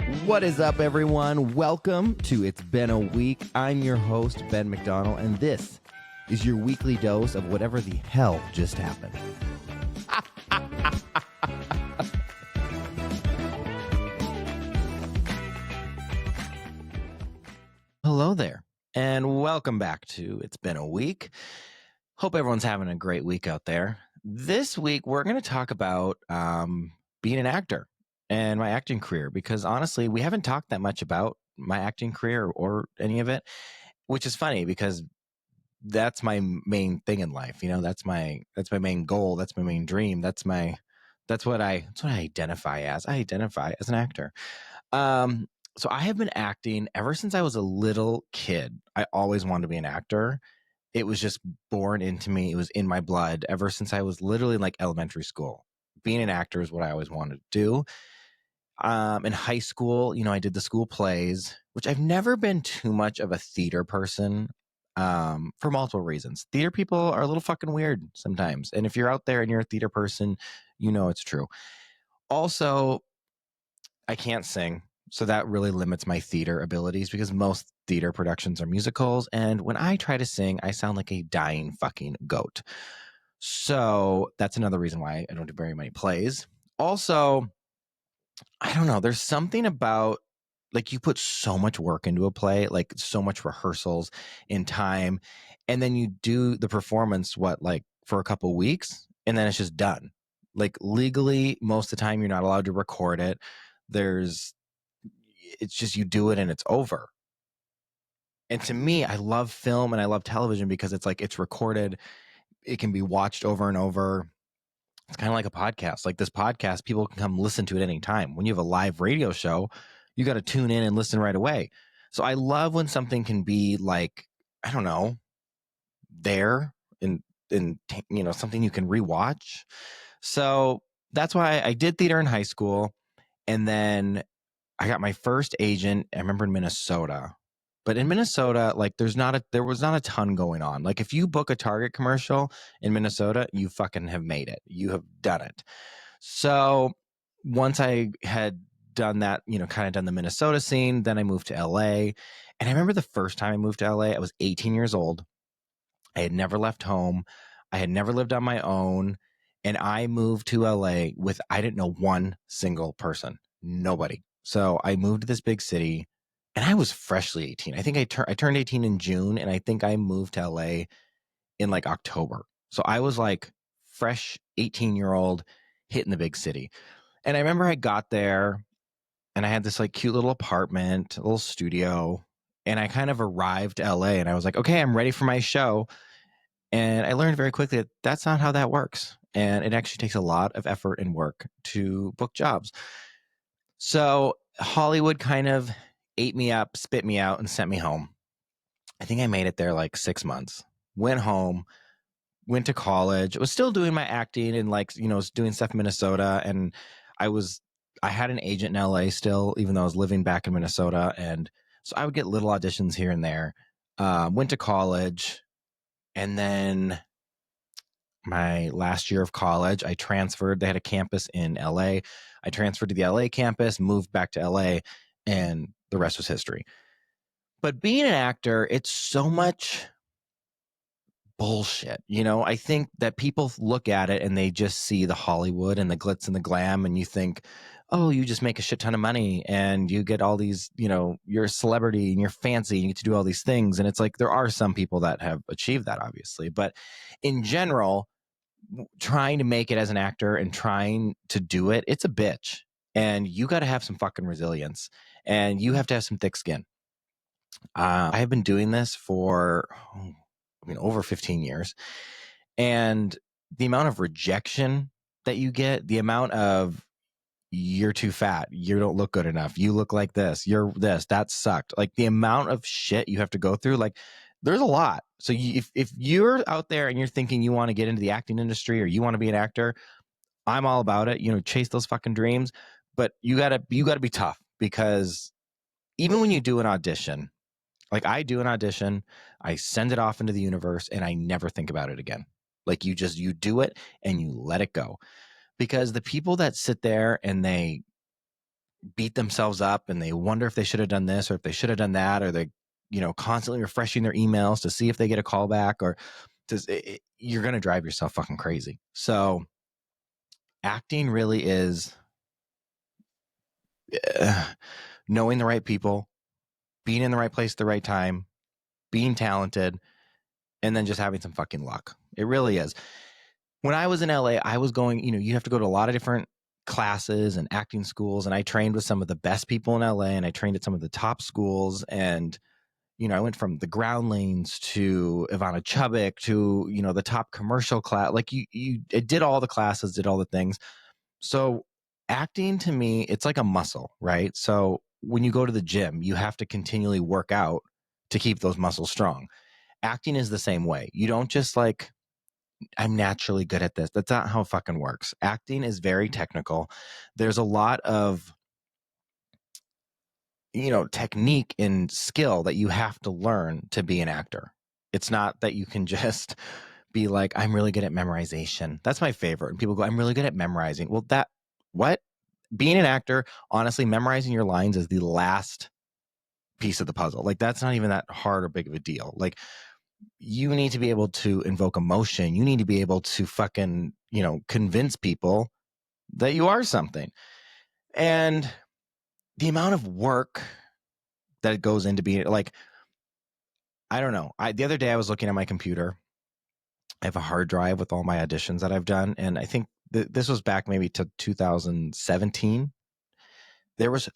What is up, everyone? Welcome to It's Been a Week. I'm your host, Ben McDonald, and this is your weekly dose of whatever the hell just happened. Hello there, and welcome back to It's Been a Week. Hope everyone's having a great week out there. This week, we're going to talk about being an actor and my acting career, because honestly, we haven't talked that much about my acting career or any of it, which is funny because that's my main thing in life. You know, that's my main goal. That's my main dream. That's what I identify as. I identify as an actor. So I have been acting ever since I was a little kid. I always wanted to be an actor. It was just born into me. It was in my blood ever since I was literally in like elementary school. Being an actor is what I always wanted to do. In high school, you know, I did the school plays, which I've never been too much of a theater person, for multiple reasons. Theater people are a little fucking weird sometimes. And if you're out there and you're a theater person, you know it's true. Also, I can't sing. So that really limits my theater abilities because most theater productions are musicals. And when I try to sing, I sound like a dying fucking goat. So that's another reason why I don't do very many plays. Also, I don't know. There's something about, like, you put so much work into a play, like so much rehearsals in time, and then you do the performance, like for a couple weeks, and then it's just done. Like legally, most of the time, you're not allowed to record it. It's just you do it and it's over. And to me, I love film and I love television because it's like it's recorded. It can be watched over and over. It's kind of like a podcast. Like this podcast, people can come listen to it any time. When you have a live radio show, you got to tune in and listen right away. So I love when something can be like, I don't know, there in you know, something you can rewatch. So that's why I did theater in high school. And then I got my first agent, I remember, in Minnesota. But in Minnesota, like there was not a ton going on. Like if you book a Target commercial in Minnesota, you fucking have made it. You have done it. So once I had done that, you know, kind of done the Minnesota scene, then I moved to LA. And I remember the first time I moved to LA, I was 18 years old. I had never left home. I had never lived on my own. And I moved to LA with, I didn't know one single person, nobody. So I moved to this big city. And I was freshly 18. I think I turned 18 in June, and I think I moved to LA in like October. So I was like fresh 18-year-old hitting the big city. And I remember I got there and I had this like cute little apartment, a little studio, and I kind of arrived to LA and I was like, okay, I'm ready for my show. And I learned very quickly that that's not how that works. And it actually takes a lot of effort and work to book jobs. So Hollywood kind of ate me up, spit me out, and sent me home. I think I made it there like 6 months. Went home, went to college. I was still doing my acting and like, you know, was doing stuff in Minnesota. And I had an agent in LA still, even though I was living back in Minnesota. And so I would get little auditions here and there. Went to college. And then my last year of college, I transferred. They had a campus in LA. I transferred to the LA campus, moved back to LA, and the rest was history. But being an actor, it's so much bullshit. You know, I think that people look at it and they just see the Hollywood and the glitz and the glam, and you think, oh, you just make a shit ton of money and you get all these, you know, you're a celebrity and you're fancy and you get to do all these things. And it's like, there are some people that have achieved that, obviously. But in general, trying to make it as an actor and trying to do it, it's a bitch. And you got to have some fucking resilience and you have to have some thick skin. I have been doing this for, over 15 years. And the amount of rejection that you get, the amount of, you're too fat, you don't look good enough, you look like this, you're this, that sucked. Like the amount of shit you have to go through, like there's a lot. So if you're out there and you're thinking you want to get into the acting industry or you want to be an actor, I'm all about it. You know, chase those fucking dreams, but you gotta be tough, because even when you do an audition, like I do an audition, I send it off into the universe and I never think about it again. Like you do it and you let it go. Because the people that sit there and they beat themselves up and they wonder if they should have done this or if they should have done that, or they, constantly refreshing their emails to see if they get a call back, or you're going to drive yourself fucking crazy. So acting really is knowing the right people, being in the right place at the right time, being talented, and then just having some fucking luck. It really is. When I was in LA, I was going, you have to go to a lot of different classes and acting schools. And I trained with some of the best people in LA, and I trained at some of the top schools. And, I went from the Groundlings to Ivana Chubbuck to, the top commercial class. Like it did all the classes, did all the things. So acting to me, it's like a muscle, right? So when you go to the gym, you have to continually work out to keep those muscles strong. Acting is the same way. You don't just like, I'm naturally good at this. That's not how it fucking works. Acting is very technical. There's a lot of, technique and skill that you have to learn to be an actor. It's not that you can just be like, I'm really good at memorization. That's my favorite. And people go, I'm really good at memorizing. Well, what? Being an actor, honestly, memorizing your lines is the last piece of the puzzle. Like, that's not even that hard or big of a deal. Like, you need to be able to invoke emotion. You need to be able to fucking, convince people that you are something. And the amount of work that goes into being like, I don't know. The other day I was looking at my computer. I have a hard drive with all my auditions that I've done. And I think this was back maybe to 2017. There was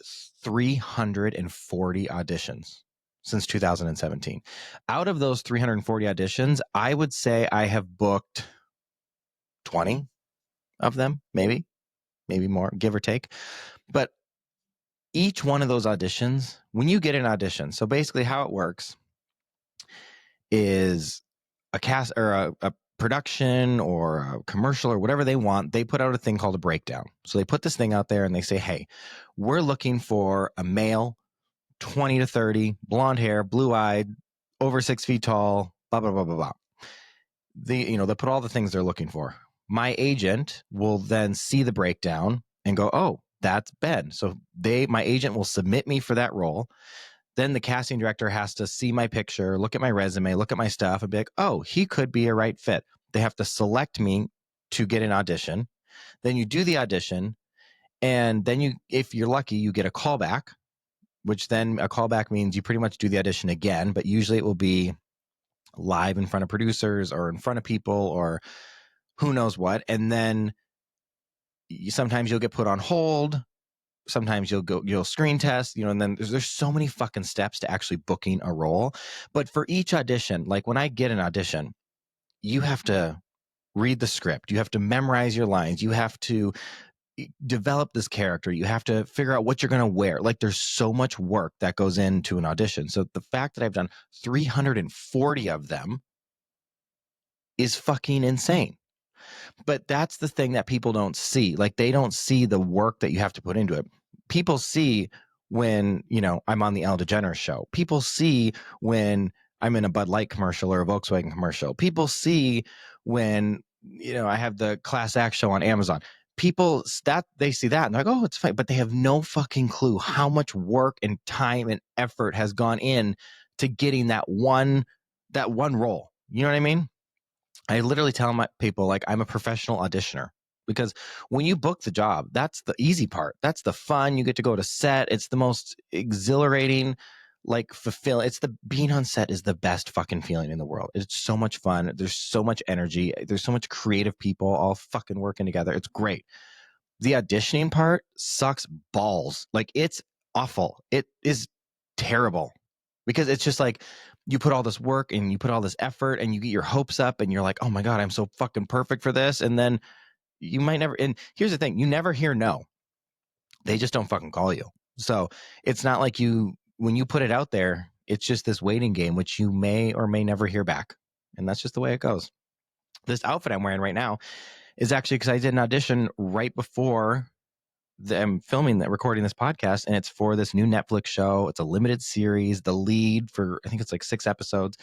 340 auditions since 2017. Out of those 340 auditions, I would say I have booked 20 of them, maybe more, give or take. But each one of those auditions, when you get an audition, so basically how it works is a cast or a production or a commercial or whatever they want, they put out a thing called a breakdown. So they put this thing out there and they say, hey, we're looking for a male, 20 to 30, blonde hair, blue eyed, over 6 feet tall, blah, blah, blah, blah, blah. They put all the things they're looking for. My agent will then see the breakdown and go, oh, that's Ben. So my agent will submit me for that role. Then the casting director has to see my picture, look at my resume, look at my stuff, and be like, oh, he could be a right fit. They have to select me to get an audition. Then you do the audition, and then if you're lucky, you get a callback, which then a callback means you pretty much do the audition again, but usually it will be live in front of producers or in front of people or who knows what. And then sometimes you'll get put on hold. Sometimes you'll screen test, and then there's so many fucking steps to actually booking a role. But for each audition, like when I get an audition, you have to read the script. You have to memorize your lines. You have to develop this character. You have to figure out what you're going to wear. Like there's so much work that goes into an audition. So the fact that I've done 340 of them is fucking insane. But that's the thing that people don't see. Like they don't see the work that you have to put into it. People see when, I'm on the Ellen DeGeneres show. People see when I'm in a Bud Light commercial or a Volkswagen commercial. People see when, I have the Class Act show on Amazon. People they see that and they're like, oh, it's fine. But they have no fucking clue how much work and time and effort has gone in to getting that one role. You know what I mean? I literally tell my people, like, I'm a professional auditioner, because when you book the job, that's the easy part. That's the fun. You get to go to set. It's the most exhilarating, like fulfilling. Being on set is the best fucking feeling in the world. It's so much fun. There's so much energy. There's so much creative people all fucking working together. It's great. The auditioning part sucks balls. Like it's awful. It is terrible, because it's just like, you put all this work and you put all this effort and you get your hopes up and you're like, oh my God, I'm so fucking perfect for this. And then you might never, and here's the thing, you never hear no. They just don't fucking call you. So it's not like when you put it out there, it's just this waiting game, which you may or may never hear back. And that's just the way it goes. This outfit I'm wearing right now is actually because I did an audition right before I'm recording this podcast, and it's for this new Netflix show. It's a limited series, the lead for, I think it's like 6 episodes.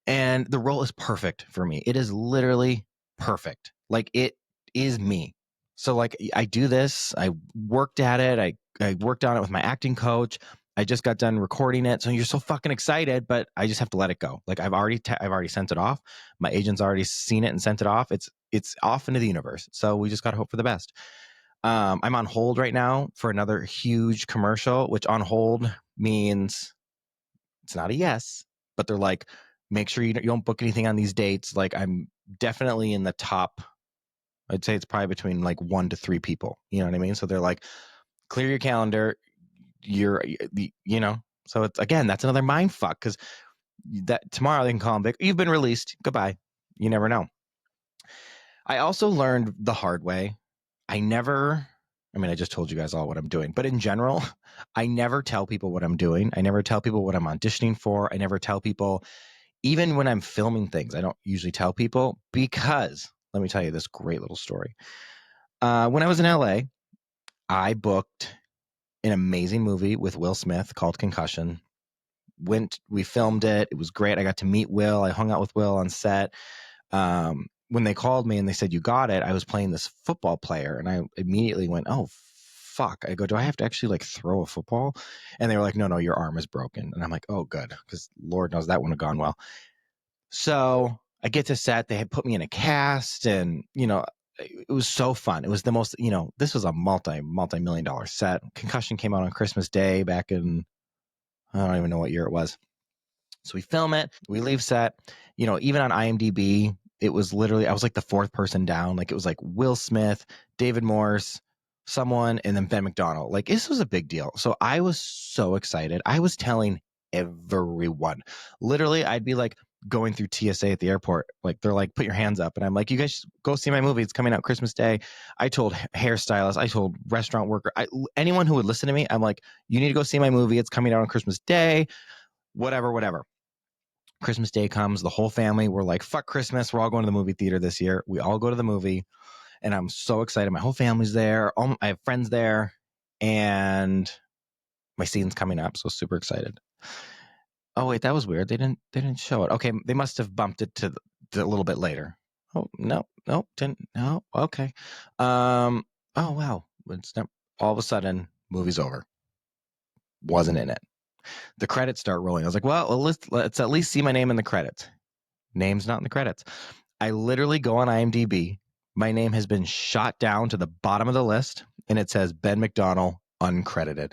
And the role is perfect for me. It is literally perfect. Like it is me. So like I do this, I worked at it, I worked on it with my acting coach. I just got done recording it. So you're so fucking excited, but I just have to let it go. Like I've already sent it off. My agent's already seen it and sent it off. It's off into the universe. So we just got to hope for the best. I'm on hold right now for another huge commercial, which on hold means it's not a yes, but they're like, make sure you don't book anything on these dates. Like I'm definitely in the top. I'd say it's probably between like 1 to 3 people. You know what I mean? So they're like, clear your calendar. So it's, again, that's another mind fuck, because that tomorrow they can call them, you've been released. Goodbye. You never know. I also learned the hard way. I just told you guys all what I'm doing, but in general, I never tell people what I'm doing. I never tell people what I'm auditioning for. I never tell people, even when I'm filming things, I don't usually tell people, because let me tell you this great little story. When I was in LA, I booked an amazing movie with Will Smith called Concussion. We filmed it. It was great. I got to meet Will. I hung out with Will on set. When they called me and they said, you got it, I was playing this football player, and I immediately went, oh, fuck. I go, do I have to actually like throw a football? And they were like, no, your arm is broken. And I'm like, oh, good, because Lord knows that wouldn't have gone well. So I get to set. They had put me in a cast, and, it was so fun. It was the most, this was a multi-million dollar set. Concussion came out on Christmas Day back in, I don't even know what year it was. So we film it, we leave set, even on IMDb, it was literally, I was like the 4th person down. Like it was like Will Smith, David Morse, someone, and then Ben McDonald. Like this was a big deal. So I was so excited. I was telling everyone. Literally, I'd be like going through TSA at the airport. Like they're like, put your hands up. And I'm like, you guys go see my movie. It's coming out Christmas Day. I told hairstylists, I told restaurant worker, anyone who would listen to me, I'm like, you need to go see my movie. It's coming out on Christmas Day, whatever. Christmas Day comes, the whole family, we're like, fuck Christmas. We're all going to the movie theater this year. We all go to the movie, and I'm so excited. My whole family's there. I have friends there, and my scene's coming up. So super excited. Oh wait, that was weird. They didn't show it. Okay. They must've bumped it to a little bit later. Oh, no, didn't. No. Okay. Oh wow. All of a sudden movie's over. Wasn't in it. The credits start rolling. I was like, well, let's at least see my name in the credits. Name's not in the credits. I literally go on IMDb. My name has been shot down to the bottom of the list, and it says Ben McDonald, uncredited.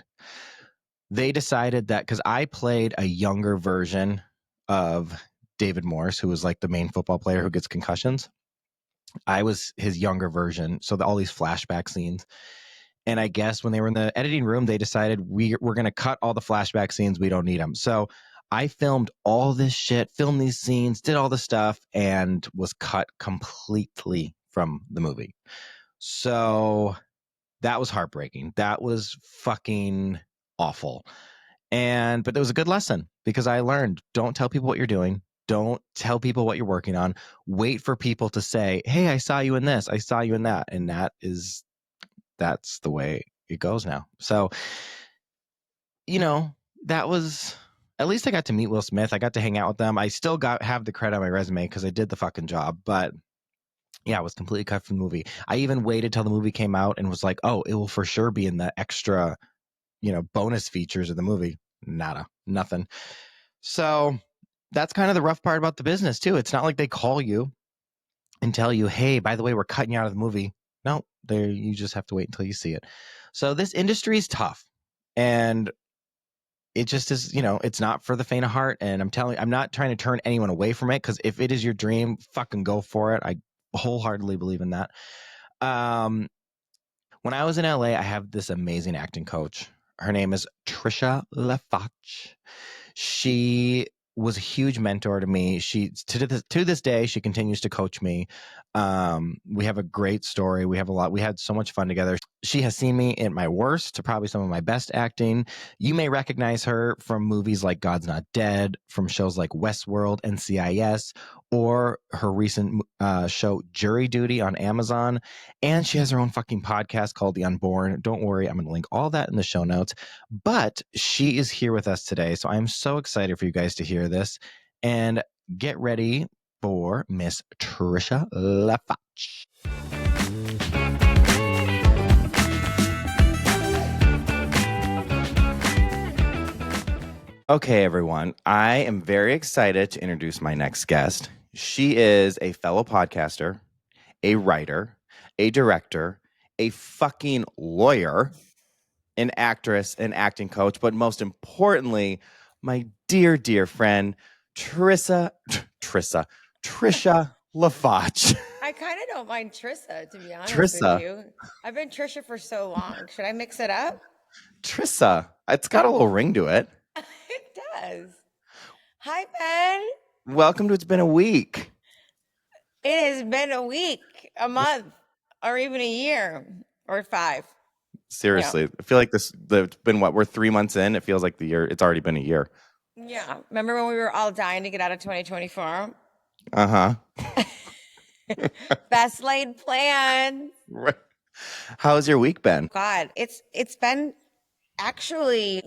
They decided that because I played a younger version of David Morse, who was like the main football player who gets concussions. I was his younger version. So all these flashback scenes. And I guess when they were in the editing room, they decided we're going to cut all the flashback scenes. We don't need them. So I filmed all this shit, filmed these scenes, did all the stuff, and was cut completely from the movie. So that was heartbreaking. That was fucking awful. But it was a good lesson, because I learned, don't tell people what you're doing. Don't tell people what you're working on. Wait for people to say, hey, I saw you in this. I saw you in that. And that's the way it goes now. So, that was, at least I got to meet Will Smith. I got to hang out with them. I still have the credit on my resume because I did the fucking job, but yeah, I was completely cut from the movie. I even waited till the movie came out and was like, oh, it will for sure be in the extra, bonus features of the movie. Nada, nothing. So that's kind of the rough part about the business too. It's not like they call you and tell you, hey, by the way, we're cutting you out of the movie. No, you just have to wait until you see it. So this industry is tough, and it just is, it's not for the faint of heart. And I'm not trying to turn anyone away from it, because if it is your dream, fucking go for it. I wholeheartedly believe in that. When I was in LA, I have this amazing acting coach. Her name is Trisha LaFache. She was a huge mentor to me. She to this day, she continues to coach me. We have a great story. We had so much fun together. She has seen me at my worst to probably some of my best acting. You may recognize her from movies like God's Not Dead, from shows like Westworld, NCIS, or her recent show Jury Duty on Amazon. And she has her own fucking podcast called The Unborn. Don't worry, I'm going to link all that in the show notes. But she is here with us today, so I'm so excited for you guys to hear this. And get ready for Miss Trisha LaFache. Okay, everyone. I am very excited to introduce my next guest. She is a fellow podcaster, a writer, a director, a fucking lawyer, an actress, an acting coach, but most importantly, my dear, dear friend, Trisha LaFache. I kind of don't mind Trisha, to be honest with Trisha, you. I've been Trisha for so long. Should I mix it up? Trisha. It's got a little ring to it. It does. Hi, Ben. Welcome to It's Been a Week. It has been a week, a month, or even a year, or 5. Seriously, I feel like it's been what, we're 3 months in. It feels like the year. It's already been a year. Yeah. Remember when we were all dying to get out of 2024? Uh-huh. Best laid plans. Right. How's your week been? God, it's been actually,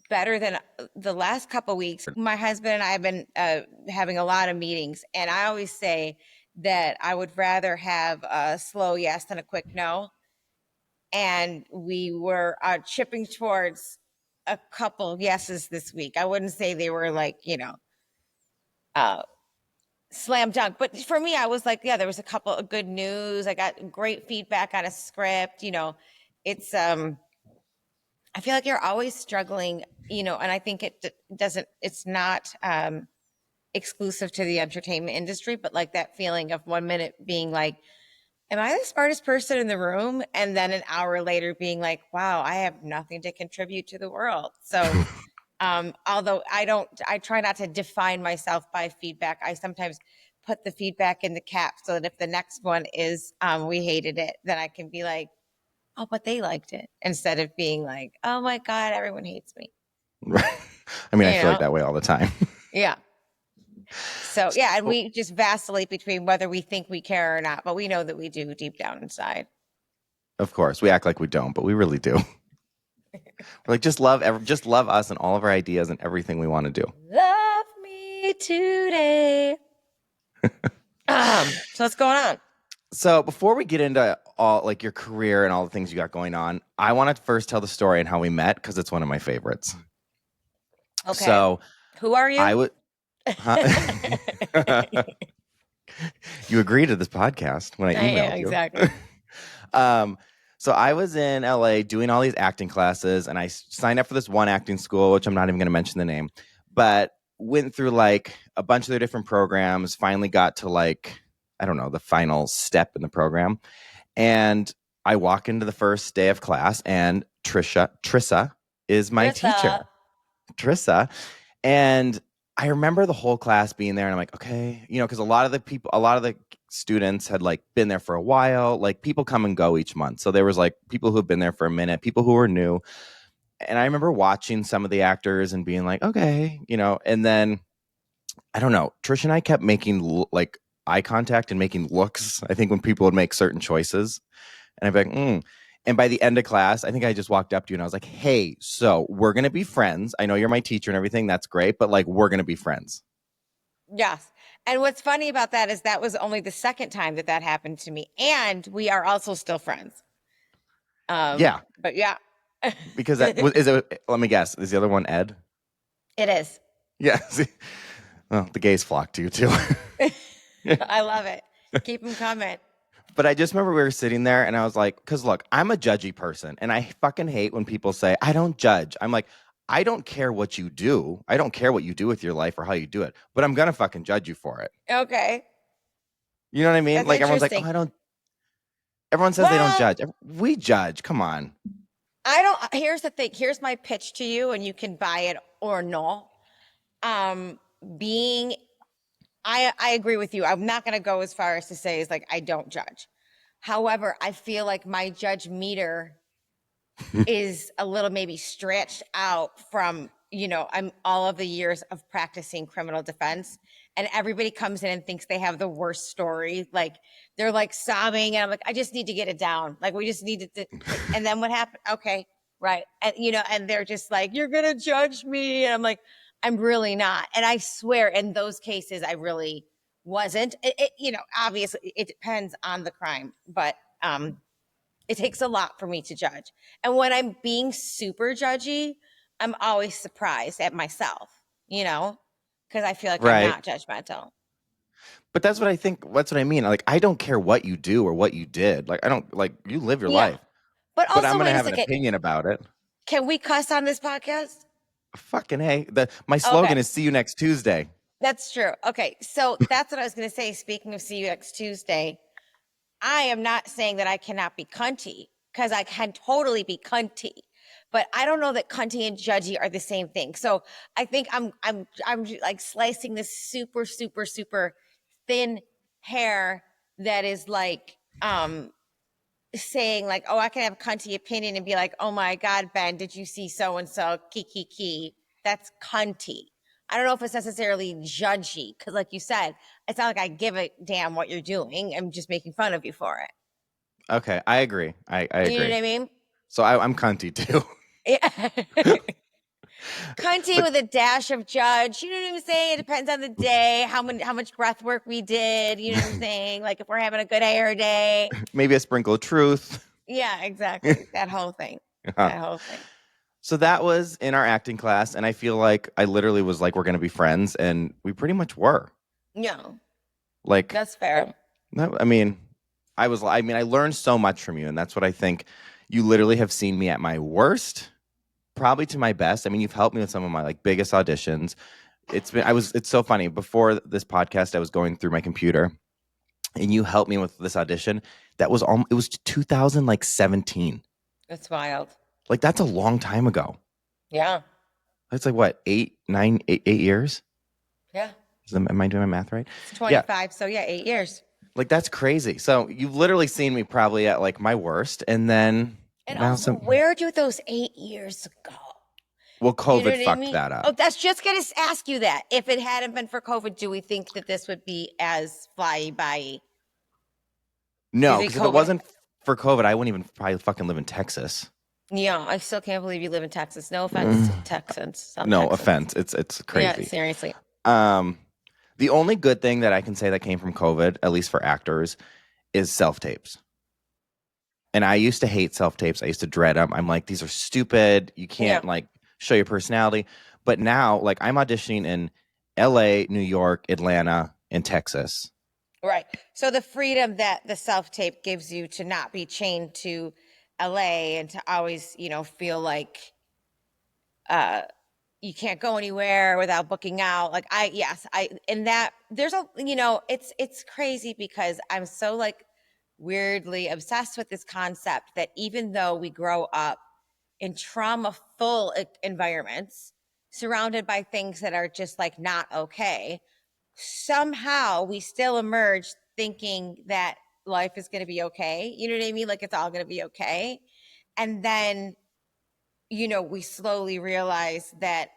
better than the last couple weeks. My husband and I have been having a lot of meetings, and I always say that I would rather have a slow yes than a quick no. And we were chipping towards a couple yeses this week. I wouldn't say they were like, slam dunk. But for me, I was like, yeah, there was a couple of good news. I got great feedback on a script. It's I feel like you're always struggling, and I think it's not exclusive to the entertainment industry, but like that feeling of 1 minute being like, am I the smartest person in the room? And then an hour later being like, wow, I have nothing to contribute to the world. So, although I try not to define myself by feedback. I sometimes put the feedback in the cap so that if the next one is, we hated it, then I can be like, oh, but they liked it, instead of being like, oh my God, everyone hates me. Right. I mean, I feel like that way all the time. Yeah. So, yeah, and we just vacillate between whether we think we care or not, but we know that we do deep down inside. Of course, we act like we don't, but we really do. We're like, just love us and all of our ideas and everything we want to do. Love me today. So what's going on? So before we get into all like your career and all the things you got going on, I want to first tell the story and how we met because it's one of my favorites. Okay. So who are you? I would. You agreed to this podcast when I emailed you. Exactly. So I was in LA doing all these acting classes, and I signed up for this one acting school, which I'm not even going to mention the name, but went through like a bunch of their different programs. Finally got to like, I don't know, the final step in the program, and I walk into the first day of class, and Trisha is my teacher. Trisha. And I remember the whole class being there, and I'm like, okay, because a lot of the students had like been there for a while. Like people come and go each month. So there was like people who've been there for a minute, people who were new. And I remember watching some of the actors and being like, okay, and then I don't know, Trish and I kept making like eye contact and making looks, I think, when people would make certain choices. And I'd be like, And by the end of class, I think I just walked up to you and I was like, hey, so we're going to be friends. I know you're my teacher and everything. That's great. But like, we're going to be friends. Yes. And what's funny about that is that was only the second time that happened to me. And we are also still friends. Yeah. But yeah. Because let me guess, is the other one Ed? It is. Yeah. See? Well, the gays flock to you too. I love it. Keep them coming. But I just remember we were sitting there and I was like, because look, I'm a judgy person and I fucking hate when people say, I don't judge. I'm like, I don't care what you do. I don't care what you do with your life or how you do it, but I'm going to fucking judge you for it. Okay. You know what I mean? That's like everyone's like, everyone says they don't judge. We judge. Come on. Here's the thing. Here's my pitch to you, and you can buy it or no. I agree with you. I'm not going to go as far as to say is like, I don't judge. However, I feel like my judge meter is a little maybe stretched out from, I'm all of the years of practicing criminal defense, and everybody comes in and thinks they have the worst story. Like they're like sobbing and I'm like, I just need to get it down. Like we just needed to. And then what happened? Okay. Right. And, and they're just like, you're going to judge me. And I'm like, I'm really not. And I swear in those cases, I really wasn't. Obviously it depends on the crime, but, it takes a lot for me to judge. And when I'm being super judgy, I'm always surprised at myself, because I feel like I'm Right. not judgmental. But that's what I think. That's what I mean. Like, I don't care what you do or what you did. Like, I don't like you live your Yeah. life, But but I'm also, gonna wait a have an second. opinion about it. Can we cuss on this podcast? Fucking hey. My Okay. slogan is "See you next Tuesday." That's true. Okay. So that's what I was going to say. Speaking of see you next Tuesday, I am not saying that I cannot be cunty, because I can totally be cunty, but I don't know that cunty and judgy are the same thing. So I think I'm like slicing this super, super, super thin hair that is like saying like, oh, I can have a cunty opinion and be like, oh my God, Ben, did you see so and so? Kiki. That's cunty. I don't know if it's necessarily judgy, because like you said, it's not like I give a damn what you're doing. I'm just making fun of you for it. Okay, I agree. I You know agree. what I mean? So I'm cunty too. Yeah. Cunty But with a dash of judge. You know what I'm saying? It depends on the day, how much breath work we did. You know what I'm saying? Like if we're having a good hair day. maybe a sprinkle of truth. Yeah, exactly. That whole thing. Uh, That whole thing. so that was in our acting class, and I feel like I literally was like, we're gonna be friends, and we pretty much were. No, Like, that's fair. no, I mean, I learned so much from you, and that's what I think. You literally have seen me at my worst, probably to my best. I mean, you've helped me with some of my like biggest auditions. It's so funny. Before this podcast, I was going through my computer, and you helped me with this audition. It was 2017. That's wild. Like that's a long time ago. Yeah. That's like what, 8 years? Yeah. Am I doing my math right? It's Yeah. 25. So yeah, 8 years. Like that's crazy. So you've literally seen me probably at like my worst, and then And now also, some. where'd you those 8 years go? Well, You know COVID what I fucked mean? that Oh, up. that's just gonna ask you that. If it hadn't been for COVID, do we think that this would be as fly by? Do you No, think because if it COVID? wasn't for COVID, I wouldn't even probably fucking live in Texas. Yeah, I still can't believe you live in Texas. No offense to Texans, some No Texans. offense, it's Yeah, crazy. seriously. Um, the only good thing that I can say that came from COVID, at least for actors, is self tapes. And I used to hate self tapes. I used to dread them. I'm like, these are stupid. You Yeah, can't like show your personality. But now, like, I'm auditioning in LA, New York, Atlanta, and Texas. right. So the freedom that the self tape gives you to not be chained to LA and to always, feel like uh you can't go anywhere without booking out. Like and that there's it's crazy because I'm so like weirdly obsessed with this concept that even though we grow up in trauma full environments surrounded by things that are just like not okay, somehow we still emerge thinking that life is going to be okay. You know what I mean? Like it's all going to be okay. And then we slowly realize that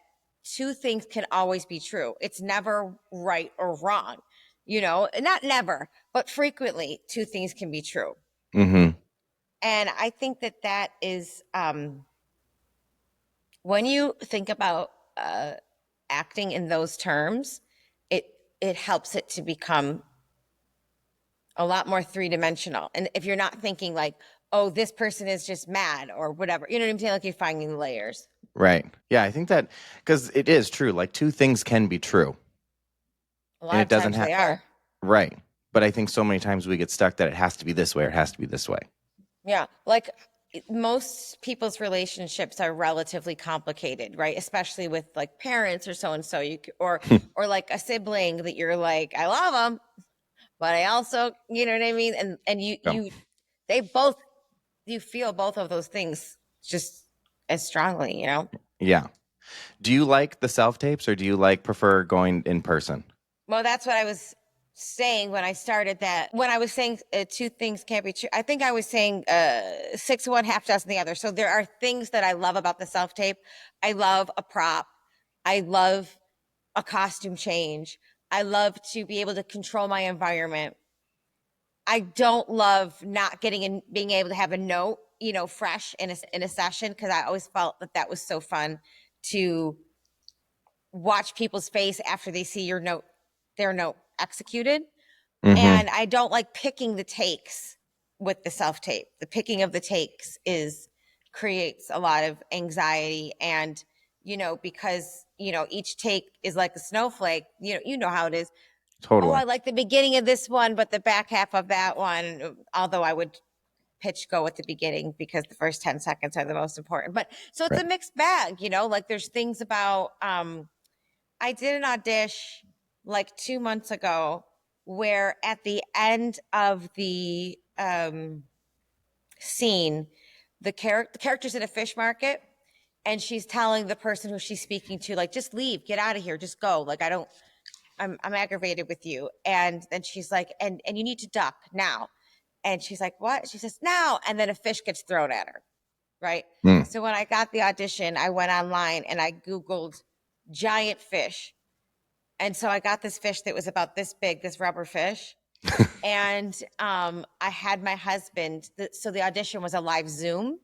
two things can always be true. It's never right or wrong, not never, but frequently two things can be true. Mm-hmm. And I think that that is, when you think about acting in those terms, it it helps it to become a lot more three-dimensional. And if you're not thinking like, oh, this person is just mad or whatever, you know what I'm saying? Like you're finding the layers. Right. Yeah, I think that because it is true. Like two things can be true, A and lot it of doesn't times have. they are. Right. But I think so many times we get stuck that it has to be this way or it has to be this way. Yeah, like most people's relationships are relatively complicated, right? Especially with like parents or so and so. Or like a sibling that you're like, I love them, but I also, you know what I mean. And So, they both, you feel both of those things just as strongly, yeah. Do you like the self tapes or do you like prefer going in person? Well, that's what I was saying when I started that. When I was saying two things can't be true, I think I was saying six of one, half dozen the other. So there are things that I love about the self tape. I love a prop. I love a costume change. I love to be able to control my environment. I don't love not getting and being able to have a note, fresh in a session, because I always felt that that was so fun to watch people's face after they see their note executed. Mm-hmm. And I don't like picking the takes with the self tape. The picking of the takes creates a lot of anxiety and because, each take is like a snowflake. You know how it is. Oh, Totally. I like the beginning of this one, but the back half of that one, although I would pitch go at the beginning because the first 10 seconds are the most important. But so it's Right. a mixed bag, like there's things about, I did an audition like 2 months ago where at the end of the scene, the character's in a fish market and she's telling the person who she's speaking to, like, just leave, get out of here, just go. Like, I'm aggravated with you. And then she's like, and you need to duck now. And she's like, what? She says, now. And then a fish gets thrown at her. Right. Mm. So when I got the audition, I went online and I Googled giant fish. And so I got this fish that was about this big, this rubber fish. And I had my husband, so the audition was a live Zoom.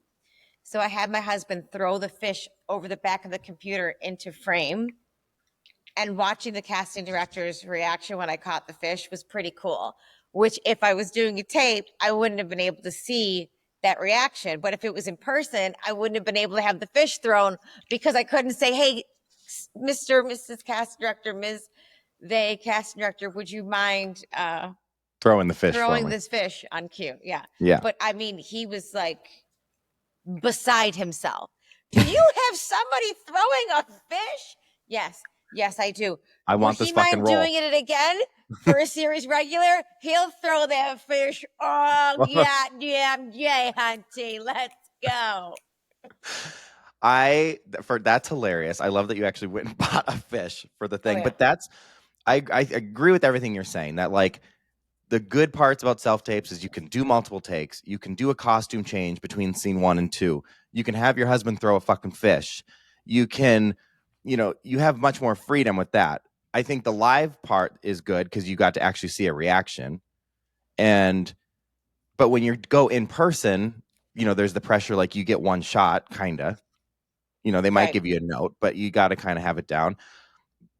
So I had my husband throw the fish over the back of the computer into frame. And watching the casting director's reaction when I caught the fish was pretty cool, which if I was doing a tape, I wouldn't have been able to see that reaction. But if it was in person, I wouldn't have been able to have the fish thrown because I couldn't say, hey, Mr. Mrs. Casting Director, Ms. They Casting Director, would you mind Throwing the fish for throwing me. this fish on cue? Yeah. Yeah. But I mean, he was like beside himself. Do you have somebody throwing a fish? Yes. Yes, I do. I Will want this he fucking mind role. doing it again for a series regular? He'll throw that fish. Oh, yeah, hunty. Let's go. That's hilarious. I love that you actually went and bought a fish for the thing. Oh, yeah. But I agree with everything you're saying. That like the good parts about self tapes is you can do multiple takes. You can do a costume change between scene 1 and 2. You can have your husband throw a fucking fish. You can, you have much more freedom with that. I think the live part is good because you got to actually see a reaction. But when you go in person, there's the pressure, like you get one shot, kind of. They might give you a note, but you got to kind of have it down.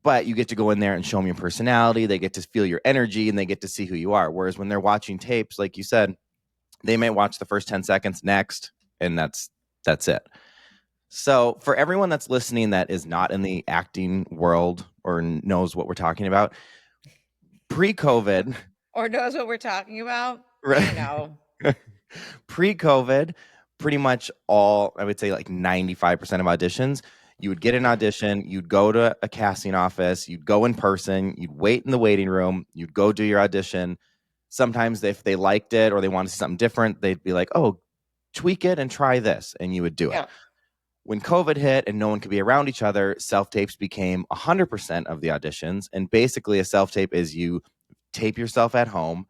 But you get to go in there and show them your personality. They get to feel your energy and they get to see who you are. Whereas when they're watching tapes, like you said, they may watch the first 10 seconds next, and that's it. So for everyone that's listening that is not in the acting world or knows what we're talking about, pre-COVID. Or knows what we're talking about. Right. Pre-COVID, pretty much all, I would say like 95% of auditions, you would get an audition, you'd go to a casting office, you'd go in person, you'd wait in the waiting room, you'd go do your audition. Sometimes if they liked it or they wanted to see something different, they'd be like, oh, tweak it and try this, and you would do it. When COVID hit and no one could be around each other, self-tapes became 100% of the auditions. And basically a self-tape is you tape yourself at home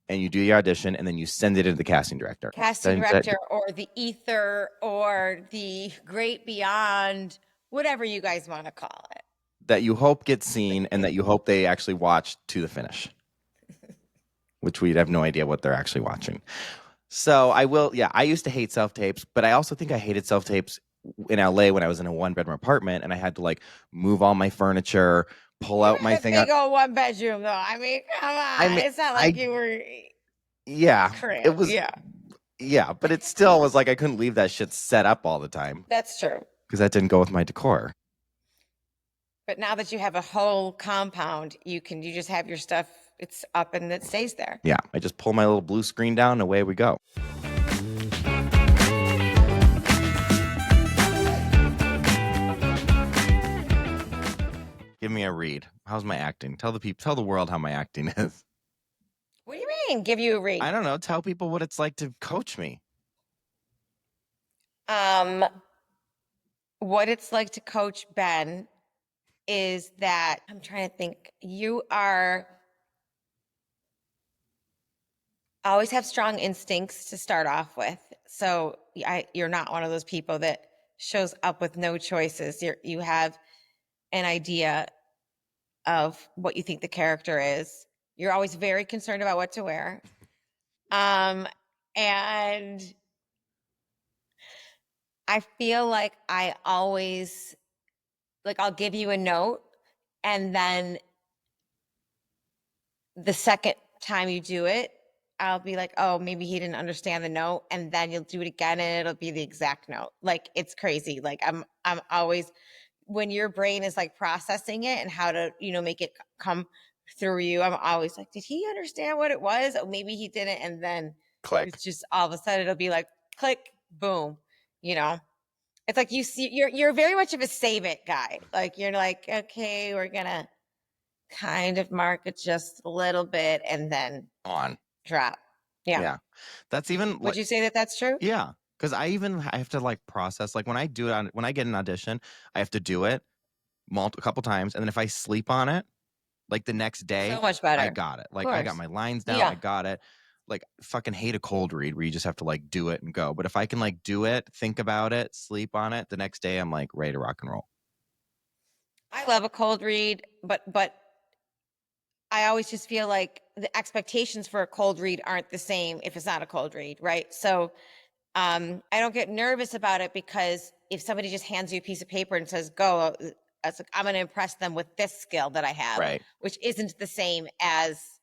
and you do your audition and then you send it to the casting director. Or the ether or the great beyond, whatever you guys want to call it. That you hope gets seen and that you hope they actually watch to the finish, which we'd have no idea what they're actually watching. So I used to hate self-tapes, but I also think I hated self-tapes in LA when I was in a 1-bedroom apartment and I had to like move all my furniture, pull out my thing. Big old 1-bedroom though. I mean, come on. It's not like you were. Yeah. Cramped. It was. Yeah. But it still was like I couldn't leave that shit set up all the time. That's true. Because that didn't go with my decor. But now that you have a whole compound, you just have your stuff. It's up and it stays there. Yeah. I just pull my little blue screen down and away we go. Give me a read. How's my acting? Tell the world how my acting is. What do you mean, give you a read? I don't know. Tell people what it's like to coach me. What it's like to coach Ben is that, I'm trying to think, you always have strong instincts to start off with. So you're not one of those people that shows up with no choices. You have an idea of what you think the character is. You're always very concerned about what to wear. And I feel like I always, like, I'll give you a note and then the second time you do it, I'll be like, oh, maybe he didn't understand the note. And then you'll do it again and it'll be the exact note. Like, it's crazy. Like I'm always when your brain is like processing it and how to, make it come through you, I'm always like, did he understand what it was? Or maybe he didn't. And then Click. it's just all of a sudden it'll be like click, boom, you know. It's like you see you're very much of a save it guy. Like you're like, okay, we're gonna kind of mark it just a little bit and then On. drop. Yeah. Yeah. That's even Would like, you say that that's true? yeah. Cause I have to like process, like when I do it when I get an audition, I have to do it a couple times. And then if I sleep on it, like the next So day, much I better. got it. Of Like I got course. my lines down. I Yeah. got it. Like fucking hate a cold read where you just have to like do it and go. But if I can like do it, think about it, sleep on it, the next day I'm like ready to rock and roll. I love a cold read, but I always just feel like the expectations for a cold read aren't the same if it's not a cold read, right? So I don't get nervous about it because if somebody just hands you a piece of paper and says, go, it's like, I'm going to impress them with this skill that I have, Right. which isn't the same as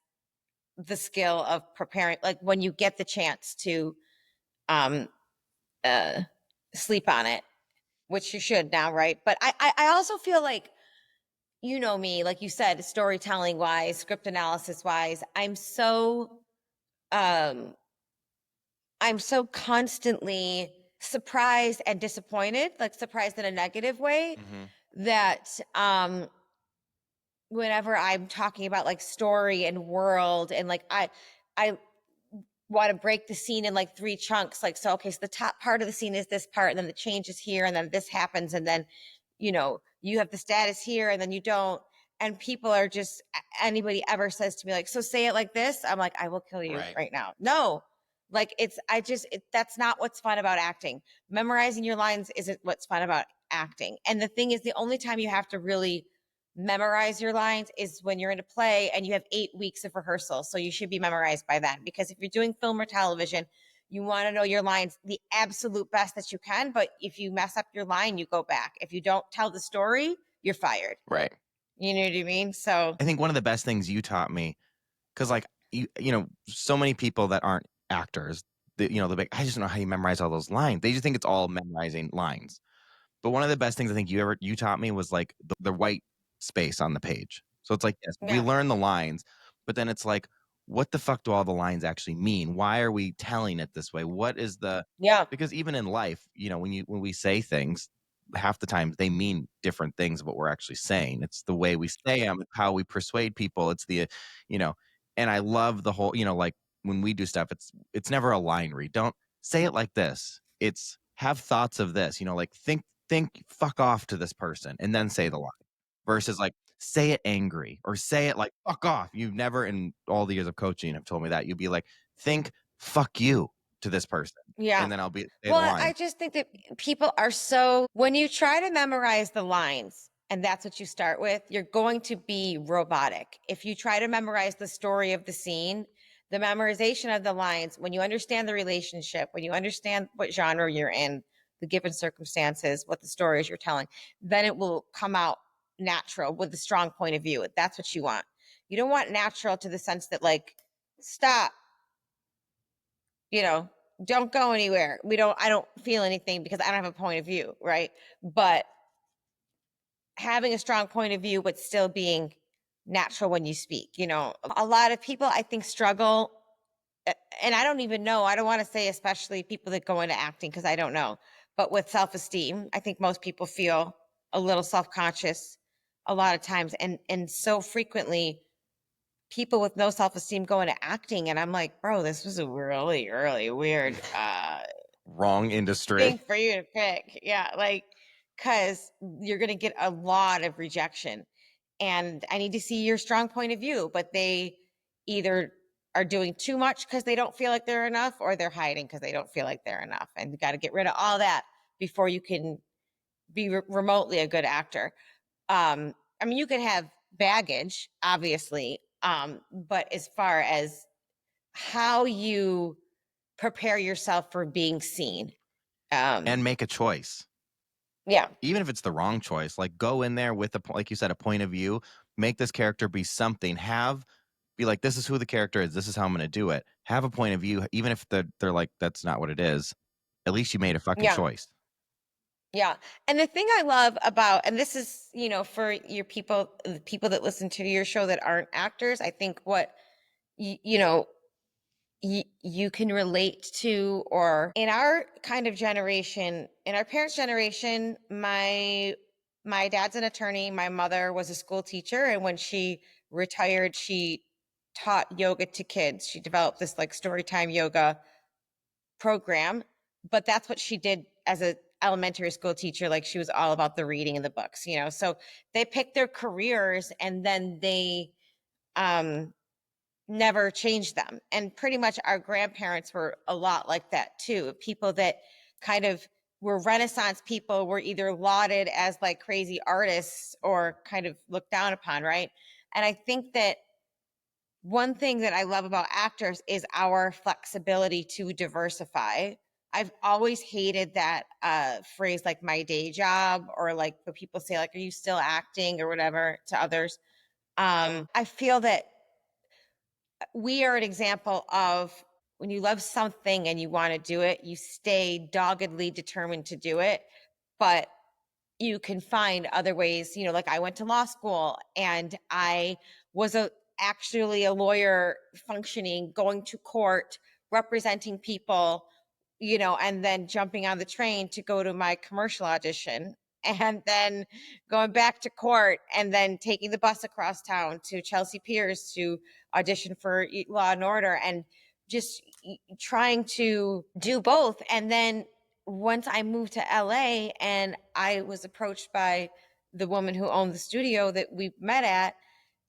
the skill of preparing. Like when you get the chance to um, uh, sleep on it, which you should now, right? But I also feel like, you know me, like you said, storytelling wise, script analysis wise, um, I'm so constantly surprised and disappointed, like surprised in a negative way, Mm-hmm. that whenever I'm talking about like story and world and like I want to break the scene in like three chunks. Like, so okay, so the top part of the scene is this part, and then the change is here, and then this happens, and then you have the status here, and then you don't. And people are just anybody ever says to me, like, so say it like this, I'm like, I will kill you Right. right now. No, like that's not what's fun about acting. Memorizing your lines isn't what's fun about acting. And the thing is, the only time you have to really memorize your lines is when you're in a play and you have 8 weeks of rehearsal. So you should be memorized by then. Because if you're doing film or television, you want to know your lines the absolute best that you can. But if you mess up your line, you go back. If you don't tell the story, you're fired. Right. You know what I mean? So I think one of the best things you taught me, because like so many people that aren't actors, they're like, I just don't know how you memorize all those lines. They just think it's all memorizing lines. But one of the best things I think you taught me was like the white space on the page. So it's like, yes, we yeah, learn the lines, but then it's like, what the fuck do all the lines actually mean? Why are we telling it this way? What is the yeah, because even in life, when we say things, half the time they mean different things of what we're actually saying. It's the way we say them, how we persuade people. It's you know, and I love the whole, like when we do stuff, it's never a line read. Don't say it like this. It's have thoughts of this, like think fuck off to this person and then say the line versus like say it angry or say it like fuck off. You've never in all the years of coaching have told me that. You'd be like, think fuck you to this person. yeah. And then I'll be say the Well, I line. just think that people are so, when you try to memorize the lines and that's what you start with, you're going to be robotic. If you try to memorize the story of the scene, the memorization of the lines, when you understand the relationship, when you understand what genre you're in, the given circumstances, what the stories you're telling, then it will come out natural with a strong point of view. That's what you want. You don't want natural to the sense that, like, stop, you know, don't go anywhere. I don't feel anything because I don't have a point of view, right? But having a strong point of view, but still being natural when you speak, a lot of people I think struggle. And I don't even know, I don't want to say especially people that go into acting because I don't know, but with self esteem, I think most people feel a little self conscious a lot of times. And so frequently, people with no self esteem go into acting. And I'm like, bro, this was a really, really weird Wrong industry. thing for you to pick. Yeah, like, because you're going to get a lot of rejection. And I need to see your strong point of view, but they either are doing too much because they don't feel like they're enough, or they're hiding because they don't feel like they're enough. And you got to get rid of all that before you can be remotely a good actor. I mean, you can have baggage, obviously, but as far as how you prepare yourself for being seen, um, And make a choice. yeah, Even if it's the wrong choice, like go in there with like you said, a point of view, make this character be something, be like, this is who the character is. This is how I'm going to do it. Have a point of view, even if they're like, that's not what it is. At least you made a fucking yeah. choice. Yeah. And the thing I love about, and this is, for your people, the people that listen to your show that aren't actors, I think what, you know, you can relate to, or in our kind of generation, in our parents' generation, my dad's an attorney, my mother was a school teacher, and when she retired, she taught yoga to kids. She developed this like storytime yoga program, but that's what she did as a elementary school teacher. Like, she was all about the reading and the books, so they picked their careers, and then they um never changed them. And pretty much our grandparents were a lot like that too. People that kind of were Renaissance people were either lauded as like crazy artists or kind of looked down upon, right? And I think that one thing that I love about actors is our flexibility to diversify. I've always hated that phrase, like my day job, or like when people say, like, are you still acting or whatever to others. I feel that we are an example of, when you love something and you want to do it, you stay doggedly determined to do it. But you can find other ways, like I went to law school and I was actually a lawyer, functioning, going to court, representing people, and then jumping on the train to go to my commercial audition, and then going back to court, and then taking the bus across town to Chelsea Piers to audition for Law and Order, and just trying to do both. And then once I moved to LA and I was approached by the woman who owned the studio that we met at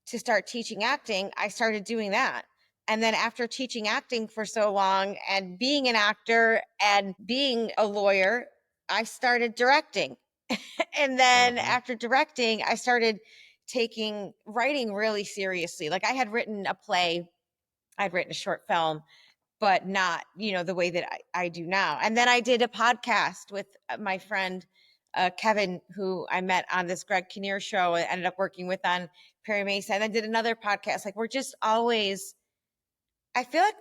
to start teaching acting, I started doing that. And then after teaching acting for so long and being an actor and being a lawyer, I started directing. And then after directing, I started taking writing really seriously. Like, I had written a play, I'd written a short film, but not, the way that I do now. And then I did a podcast with my friend, Kevin, who I met on this Greg Kinnear show, and ended up working with on Perry Mason. And I did another podcast. Like, we're just always, I feel like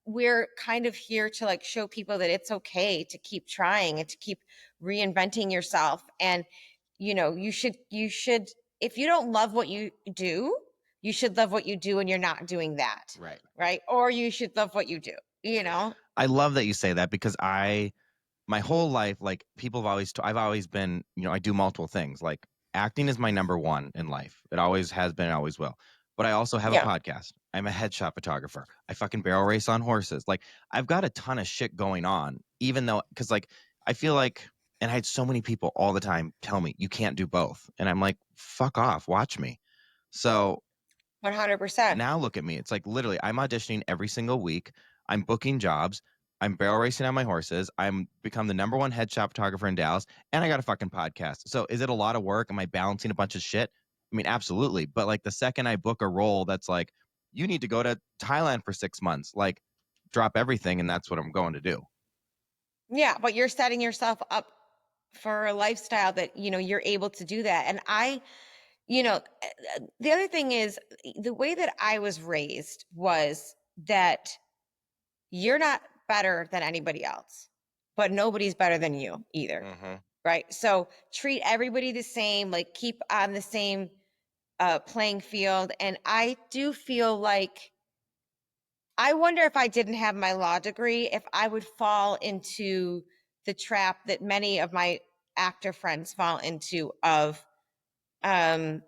we're kind of here to like show people that it's okay to keep trying and to keep reinventing yourself. And, you should, if you don't love what you do, you should love what you do and you're not doing that. Right. Right. Or you should love what you do, I love that you say that, because my whole life, like, people have always, I've always been, I do multiple things. Like, acting is my number one in life. It always has been, always will. But I also have a Yeah. podcast. I'm a headshot photographer. I fucking barrel race on horses. Like, I've got a ton of shit going on, even though, because like, I feel like, and I had so many people all the time tell me, you can't do both. And I'm like, fuck off, watch me. So 100%. now look at me. It's like, literally, I'm auditioning every single week. I'm booking jobs. I'm barrel racing on my horses. I'm become the number one headshot photographer in Dallas, and I got a fucking podcast. So is it a lot of work? Am I balancing a bunch of shit? I mean, absolutely. But like, the second I book a role that's like, you need to go to Thailand for 6 months, like, drop everything, and that's what I'm going to do. Yeah, but you're setting yourself up for a lifestyle that, you're able to do that. And the other thing is, the way that I was raised was that you're not better than anybody else, but nobody's better than you either. Right? So treat everybody the same, like keep on the same playing field. And I do feel like, I wonder if I didn't have my law degree, if I would fall into the trap that many of my actor friends fall into, of um,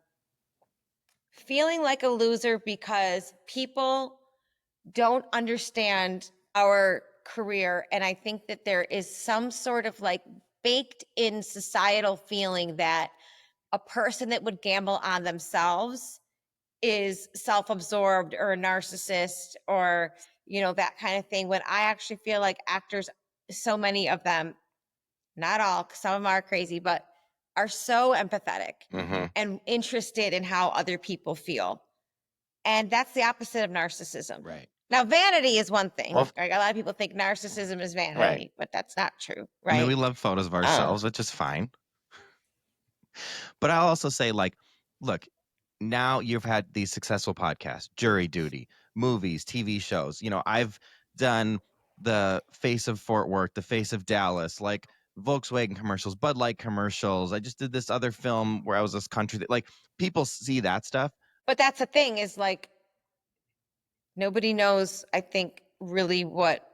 feeling like a loser because people don't understand our career. And I think that there is some sort of like baked in societal feeling that a person that would gamble on themselves is self-absorbed or a narcissist, or that kind of thing, when I actually feel like actors, so many of them, not all, 'cause some of them are crazy, but are so empathetic and interested in how other people feel. And that's the opposite of narcissism. Right. Now, vanity is one thing. Well, Right? A lot of people think narcissism is vanity, Right. but that's not true. I mean, Right? we love photos of ourselves, which is fine. But I'll also say, like, look, now you've had these successful podcasts, Jury Duty, movies, TV shows. I've done the Face of Fort Worth, the Face of Dallas. Like, Volkswagen commercials, Bud Light commercials. I just did this other film where I was this country that, like, people see that stuff. But that's the thing is like nobody knows, I think, really what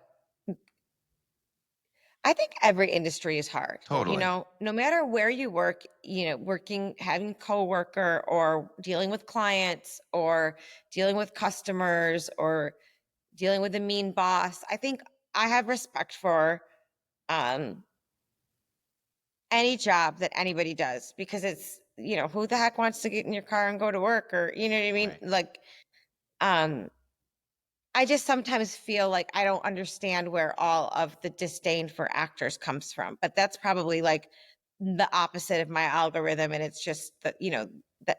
I think every industry is hard. Totally. No matter where you work, working, having a coworker or dealing with clients or dealing with customers or dealing with a mean boss. I think I have respect for um any job that anybody does because it's, who the heck wants to get in your car and go to work or you know what I mean? Right. Like um I just sometimes feel like I don't understand where all of the disdain for actors comes from. But that's probably like the opposite of my algorithm. And it's just that, that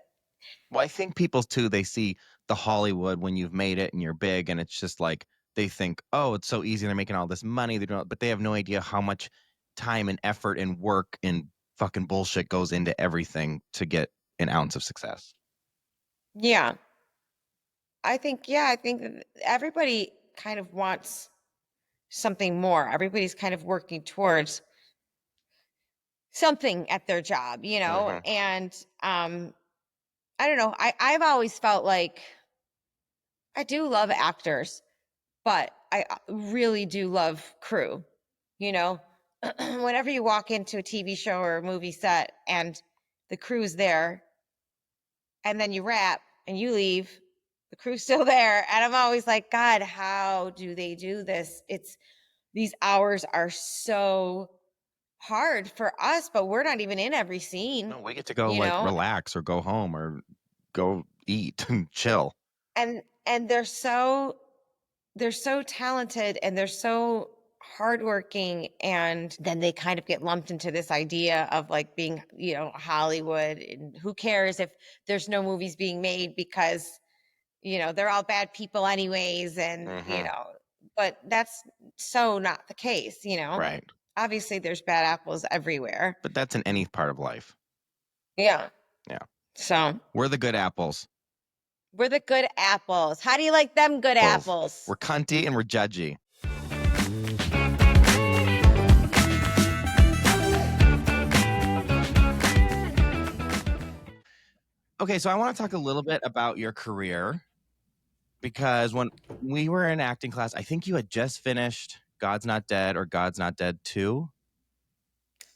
Well, I think people too, they see the Hollywood when you've made it and you're big, and it's just like they think, oh, it's so easy. They're making all this money. They don't, but they have no idea how much time and effort and work and fucking bullshit goes into everything to get an ounce of success. yeah. I think that everybody kind of wants something more. Everybody's kind of working towards something at their job, Hmm. and I don't know. I've always felt like I do love actors, but I really do love crew. You know, whenever you walk into a TV show or a movie set and the crew's there, and then you wrap and you leave, the crew's still there. And I'm always like, God, how do they do this? These hours are so hard for us, but we're not even in every scene, No, we get to go you like know? relax or go home or go eat and chill. And they're so talented and they're so hardworking, and then they kind of get lumped into this idea of like being, Hollywood, and who cares if there's no movies being made because, they're all bad people anyways, and Hmm. but that's so not the case, Right. obviously there's bad apples everywhere. But that's in any part of life. Yeah. Yeah. So We're the good apples. we're the good apples. How do you like them good Both. apples? We're cunty and we're judgy. Okay, so I want to talk a little bit about your career because when we were in acting class, I think you had just finished God's Not Dead or God's Not Dead 2.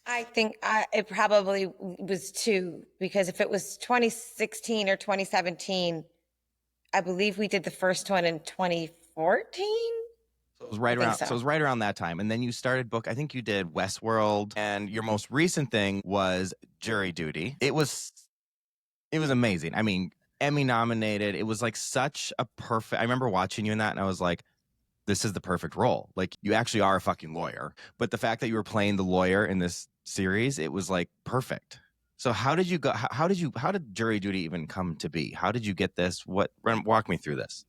I think it probably was two, because if it was 2016 or 2017, I believe we did the first one in 2014. So it was I right think around. So it so. was right around that time, and then you started book. I think you did Westworld, and your most recent thing was Jury Duty. It was amazing. I mean, Emmy nominated. It was like such a perfect. I remember watching you in that, and I was like, this is the perfect role. Like, you actually are a fucking lawyer, but the fact that you were playing the lawyer in this series, it was like perfect. So how did you go? How did Jury Duty even come to be? How did you get this? Walk me through this.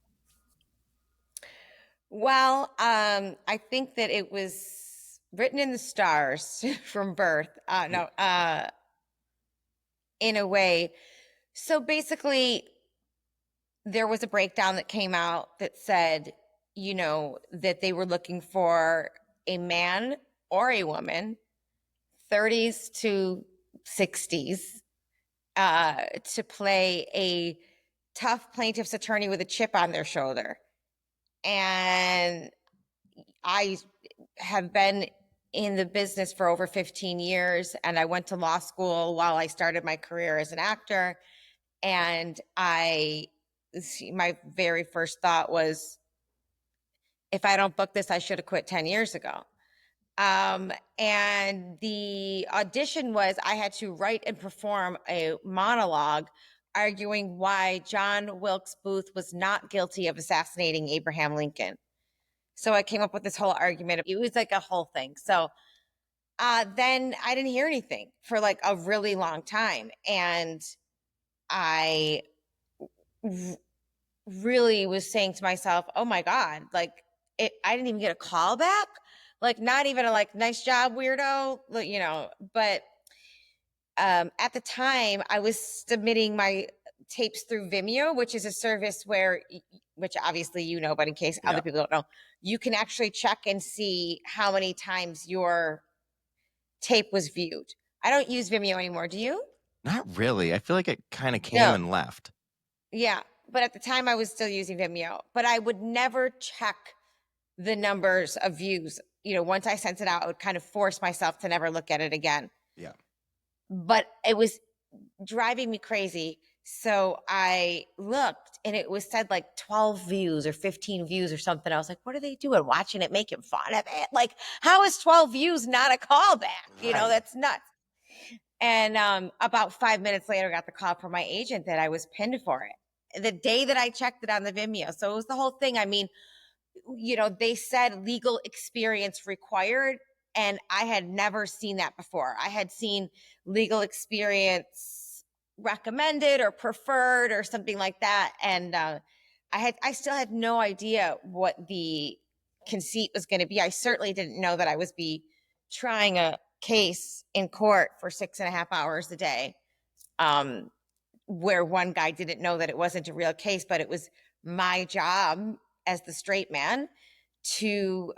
Well, I think that it was written in the stars from birth. No, in a way. So basically, there was a breakdown that came out that said, that they were looking for a man or a woman, 30s to 60s, to play a tough plaintiff's attorney with a chip on their shoulder. And I have been in the business for over 15 years, and I went to law school while I started my career as an actor. And my very first thought was, if I don't book this, I should have quit 10 years ago. And the audition was I had to write and perform a monologue arguing why John Wilkes Booth was not guilty of assassinating Abraham Lincoln. So I came up with this whole argument. It was like a whole thing. So then I didn't hear anything for like a really long time. And I really was saying to myself, oh my God, like I didn't even get a call back. Like not even a like, nice job, weirdo, but at the time I was submitting my tapes through Vimeo, which is a service where, which obviously but in case Yeah. other people don't know, you can actually check and see how many times your tape was viewed. I don't use Vimeo anymore. Do you? Not really. I feel like it kind of came No. and left. Yeah. But at the time I was still using Vimeo, but I would never check the numbers of views. Once I sent it out, I would kind of force myself to never look at it again. Yeah. But it was driving me crazy. So I looked and it was said like 12 views or 15 views or something. I was like, what are they doing? Watching it, making fun of it? Like, how is 12 views not a callback? Right. That's nuts. And about 5 minutes later, I got the call from my agent that I was pinned for it the day that I checked it on the Vimeo. So it was the whole thing. I mean, they said legal experience required, and I had never seen that before. I had seen legal experience recommended or preferred or something like that, and I still had no idea what the conceit was going to be. I certainly didn't know that I was trying a case in court for 6.5 hours a day, where one guy didn't know that it wasn't a real case, but it was my job as the straight man to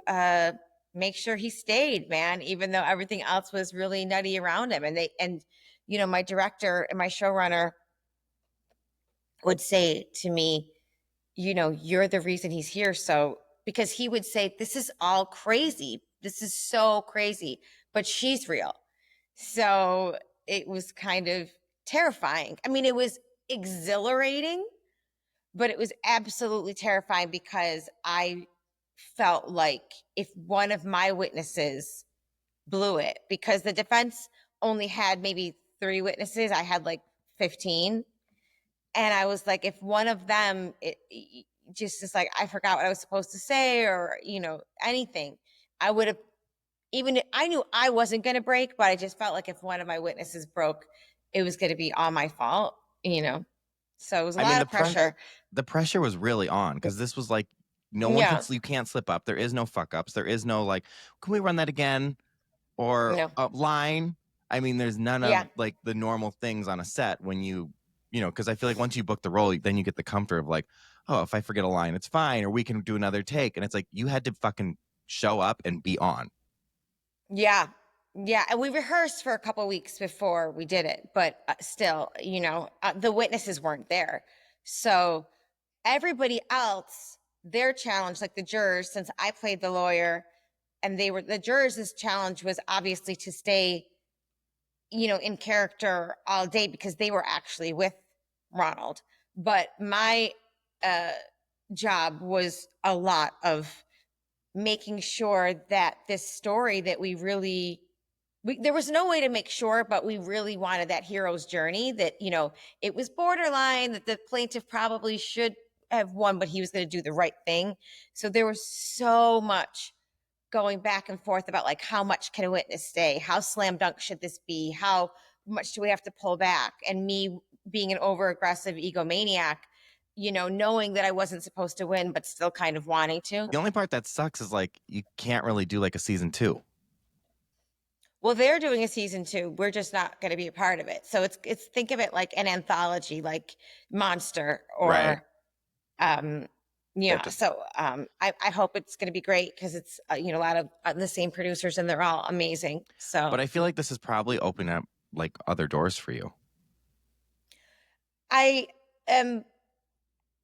make sure he stayed, man, even though everything else was really nutty around him. And my director and my showrunner would say to me, you're the reason he's here. So, because he would say, this is all crazy. This is so crazy, but she's real. So it was kind of terrifying. I mean, it was exhilarating, but it was absolutely terrifying because I felt like if one of my witnesses blew it, because the defense only had maybe 3 witnesses, I had like 15. And I was like, if one of them just is like, I forgot what I was supposed to say, or, anything, I would have, even I knew I wasn't going to break, but I just felt like if one of my witnesses broke, it was going to be all my fault. So it was a I mean, lot of pressure. the pressure was really on because this was like, no one can, Yeah. you can't slip up. There is no fuck ups. There is no like, can we run that again? Or No. a line. I mean, there's none Yeah. of like the normal things on a set when because I feel like once you book the role, then you get the comfort of like, oh, if I forget a line, it's fine, or we can do another take. And it's like, you had to fucking show up and be on. Yeah. Yeah. And we rehearsed for a couple of weeks before we did it, but still, the witnesses weren't there. So everybody else, their challenge, like the jurors, since I played the lawyer and the jurors' challenge was obviously to stay, in character all day because they were actually with Ronald. But my job was a lot of making sure that this story that there was no way to make sure, but we really wanted that hero's journey, that, it was borderline, that the plaintiff probably should have won, but he was going to do the right thing. So there was so much going back and forth about like, how much can a witness stay? How slam dunk should this be? How much do we have to pull back? And me being an over aggressive egomaniac, knowing that I wasn't supposed to win, but still kind of wanting to. The only part that sucks is like, you can't really do like a season 2. Well, they're doing a season 2. We're just not going to be a part of it. So it's think of it like an anthology, like Monster or, Right. yeah. Just, So I hope it's going to be great because it's a lot of the same producers and they're all amazing. So, but I feel like this is probably opening up like other doors for you. I am.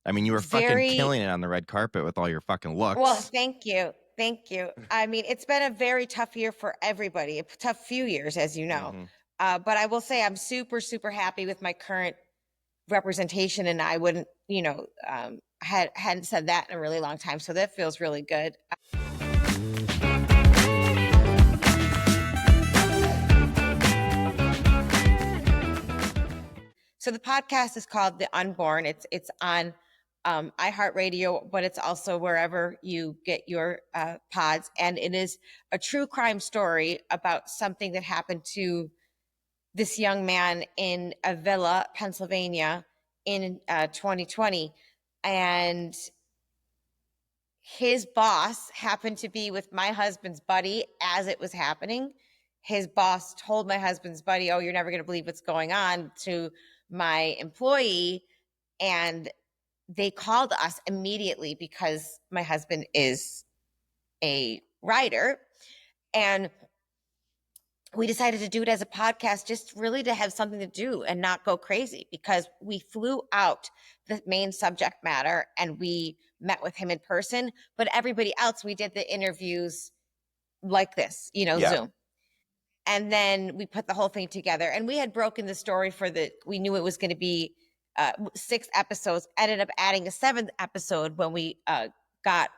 I mean, you were fucking Very killing it on the red carpet with all your fucking looks. well. Thank you. Thank you. I mean, it's been a very tough year for everybody. A tough few years, as you know. But I will say I'm super, super happy with my current representation, and I wouldn't, hadn't said that in a really long time. So that feels really good. So the podcast is called The Unborn. It's on iHeartRadio, but it's also wherever you get your pods. And it is a true crime story about something that happened to this young man in Avila, Pennsylvania in 2020. And his boss happened to be with my husband's buddy as it was happening. His boss told my husband's buddy, "Oh, you're never going to believe what's going on," to my employee. And they called us immediately because my husband is a writer. And we decided to do it as a podcast, just really to have something to do and not go crazy, because we flew out the main subject matter and we met with him in person. But everybody else, we did the interviews like this, Yeah. Zoom. And then we put the whole thing together, and we had broken the story we knew it was going to be 6 episodes, ended up adding a 7th episode when we got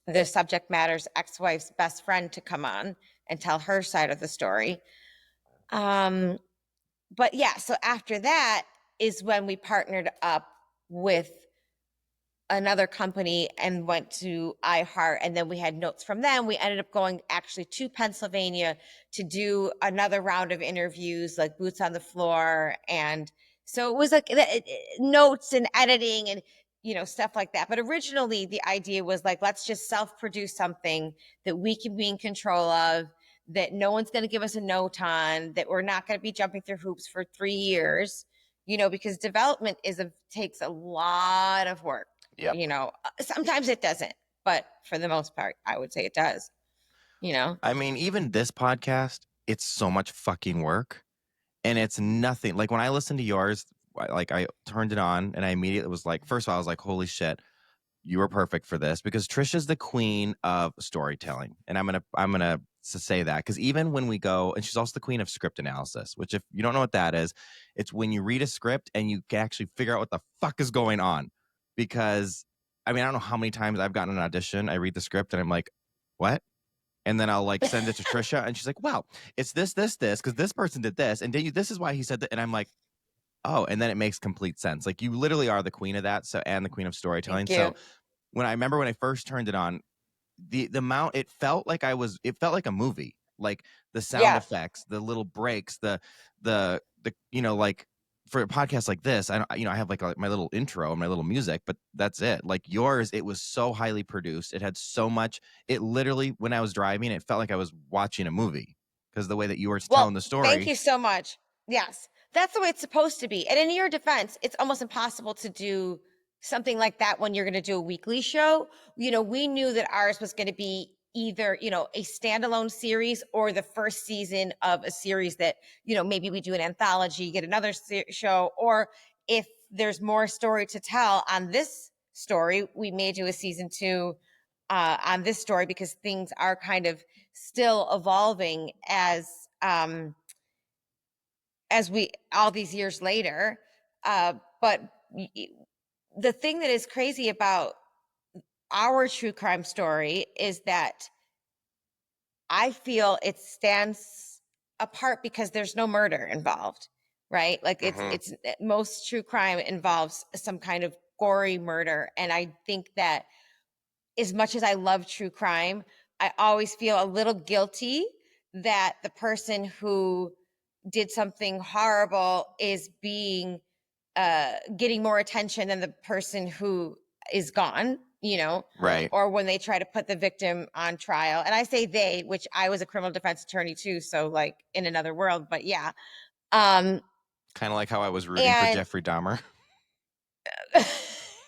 the subject matter's ex-wife's best friend to come on and tell her side of the story. But yeah, so after that is when we partnered up with another company and went to iHeart, and then we had notes from them. We ended up going actually to Pennsylvania to do another round of interviews, like boots on the floor. And so it was like notes and editing and stuff like that. But originally the idea was like, let's just self-produce something that we can be in control of, that no one's going to give us a note on, that we're not going to be jumping through hoops for 3 years, because development takes a lot of work. Yep. Sometimes it doesn't, but for the most part, I would say it does. I mean, even this podcast, it's so much fucking work, and it's nothing. Like when I listened to yours, like I turned it on and I immediately was like, first of all, I was like, holy shit, you were perfect for this, because Trisha's the queen of storytelling. And I'm gonna say that, because even when we go, and she's also the queen of script analysis, which, if you don't know what that is, it's when you read a script and you can actually figure out what the fuck is going on. Because I mean, I don't know how many times I've gotten an audition, I read the script and I'm like, what? And then I'll like send it to Trisha and she's like, wow, it's this, because this person did this, and this is why he said that. And I'm like, oh, and then it makes complete sense. Like, you literally are the queen of that, so, and the queen of storytelling. Thank you. So when I first turned it on, the amount, it felt like a movie. Like the sound effects, the little breaks, the like, for a podcast like this, I have like my little intro and my little music, but that's it. Like yours, it was so highly produced. It had so much. It literally, when I was driving, it felt like I was watching a movie, because the way that you were telling the Thank story. you so much. Yes, that's the way it's supposed to be. And in your defense, it's almost impossible to do something like that when you're going to do a weekly show. We knew that ours was going to be either, a standalone series or the first season of a series that, maybe we do an anthology, get another show, or if there's more story to tell on this story, we may do a season 2 on this story, because things are kind of still evolving as we all these years later. But the thing that is crazy about our true crime story is that I feel it stands apart because there's no murder involved, right? Like it's most true crime involves some kind of gory murder. And I think that as much as I love true crime, I always feel a little guilty that the person who did something horrible is getting more attention than the person who is gone, Right. or when they try to put the victim on trial. And I say they, which I was a criminal defense attorney too, so like in another world, but yeah. Kind of like how I was rooting for Jeffrey Dahmer.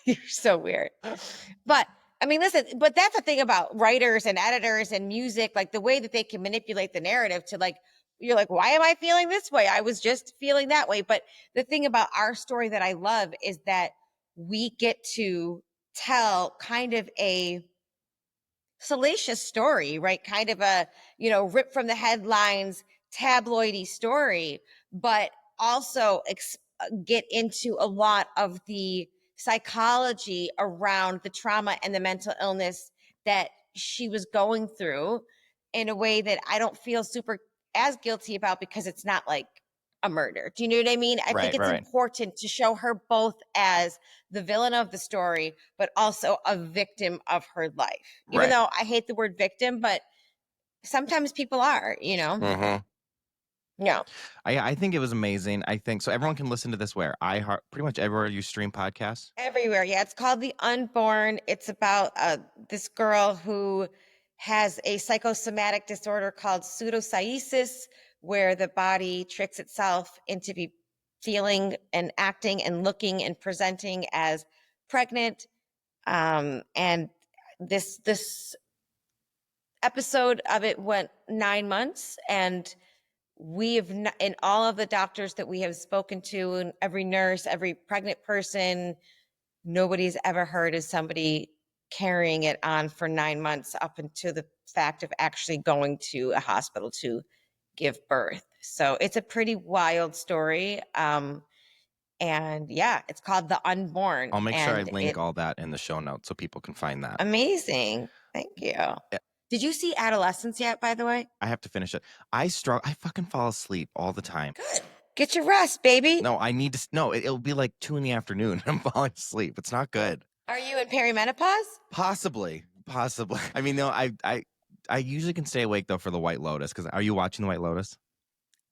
You're so weird. But I mean, listen, but that's the thing about writers and editors and music, like the way that they can manipulate the narrative to, like, you're like, why am I feeling this way? I was just feeling that way. But the thing about our story that I love is that we get to tell kind of a salacious story, right? Kind of a, rip from the headlines, tabloidy story, but also get into a lot of the psychology around the trauma and the mental illness that she was going through, in a way that I don't feel super as guilty about, because it's not like a murder. Do you know what I mean? I think it's important to show her both as the villain of the story, but also a victim of her life. Even though I hate the word victim, but sometimes people are, Yeah. I think it was amazing. I think so. Everyone can listen to this where pretty much everywhere you stream podcasts. Everywhere. Yeah. It's called The Unborn. It's about this girl who has a psychosomatic disorder called pseudocyesis, where the body tricks itself into be feeling and acting and looking and presenting as pregnant. And this episode of it went 9 months, and we have in all of the doctors that we have spoken to, and every nurse, every pregnant person, nobody's ever heard of somebody carrying it on for 9 months up into the fact of actually going to a hospital to give birth. So it's a pretty wild story. And yeah, it's called The Unborn. I'll make sure I And link it's all that in the show notes so people can find that. amazing. Thank you. Did you see Adolescence yet, by the way? I have to finish it. I fucking fall asleep all the time. Good. Get your rest, baby. No, I need to. No, it'll be like 2 in the afternoon. I'm falling asleep. It's not good. Are you in perimenopause? Possibly. I mean, no, I usually can stay awake though for the White Lotus. Because are you watching the White Lotus?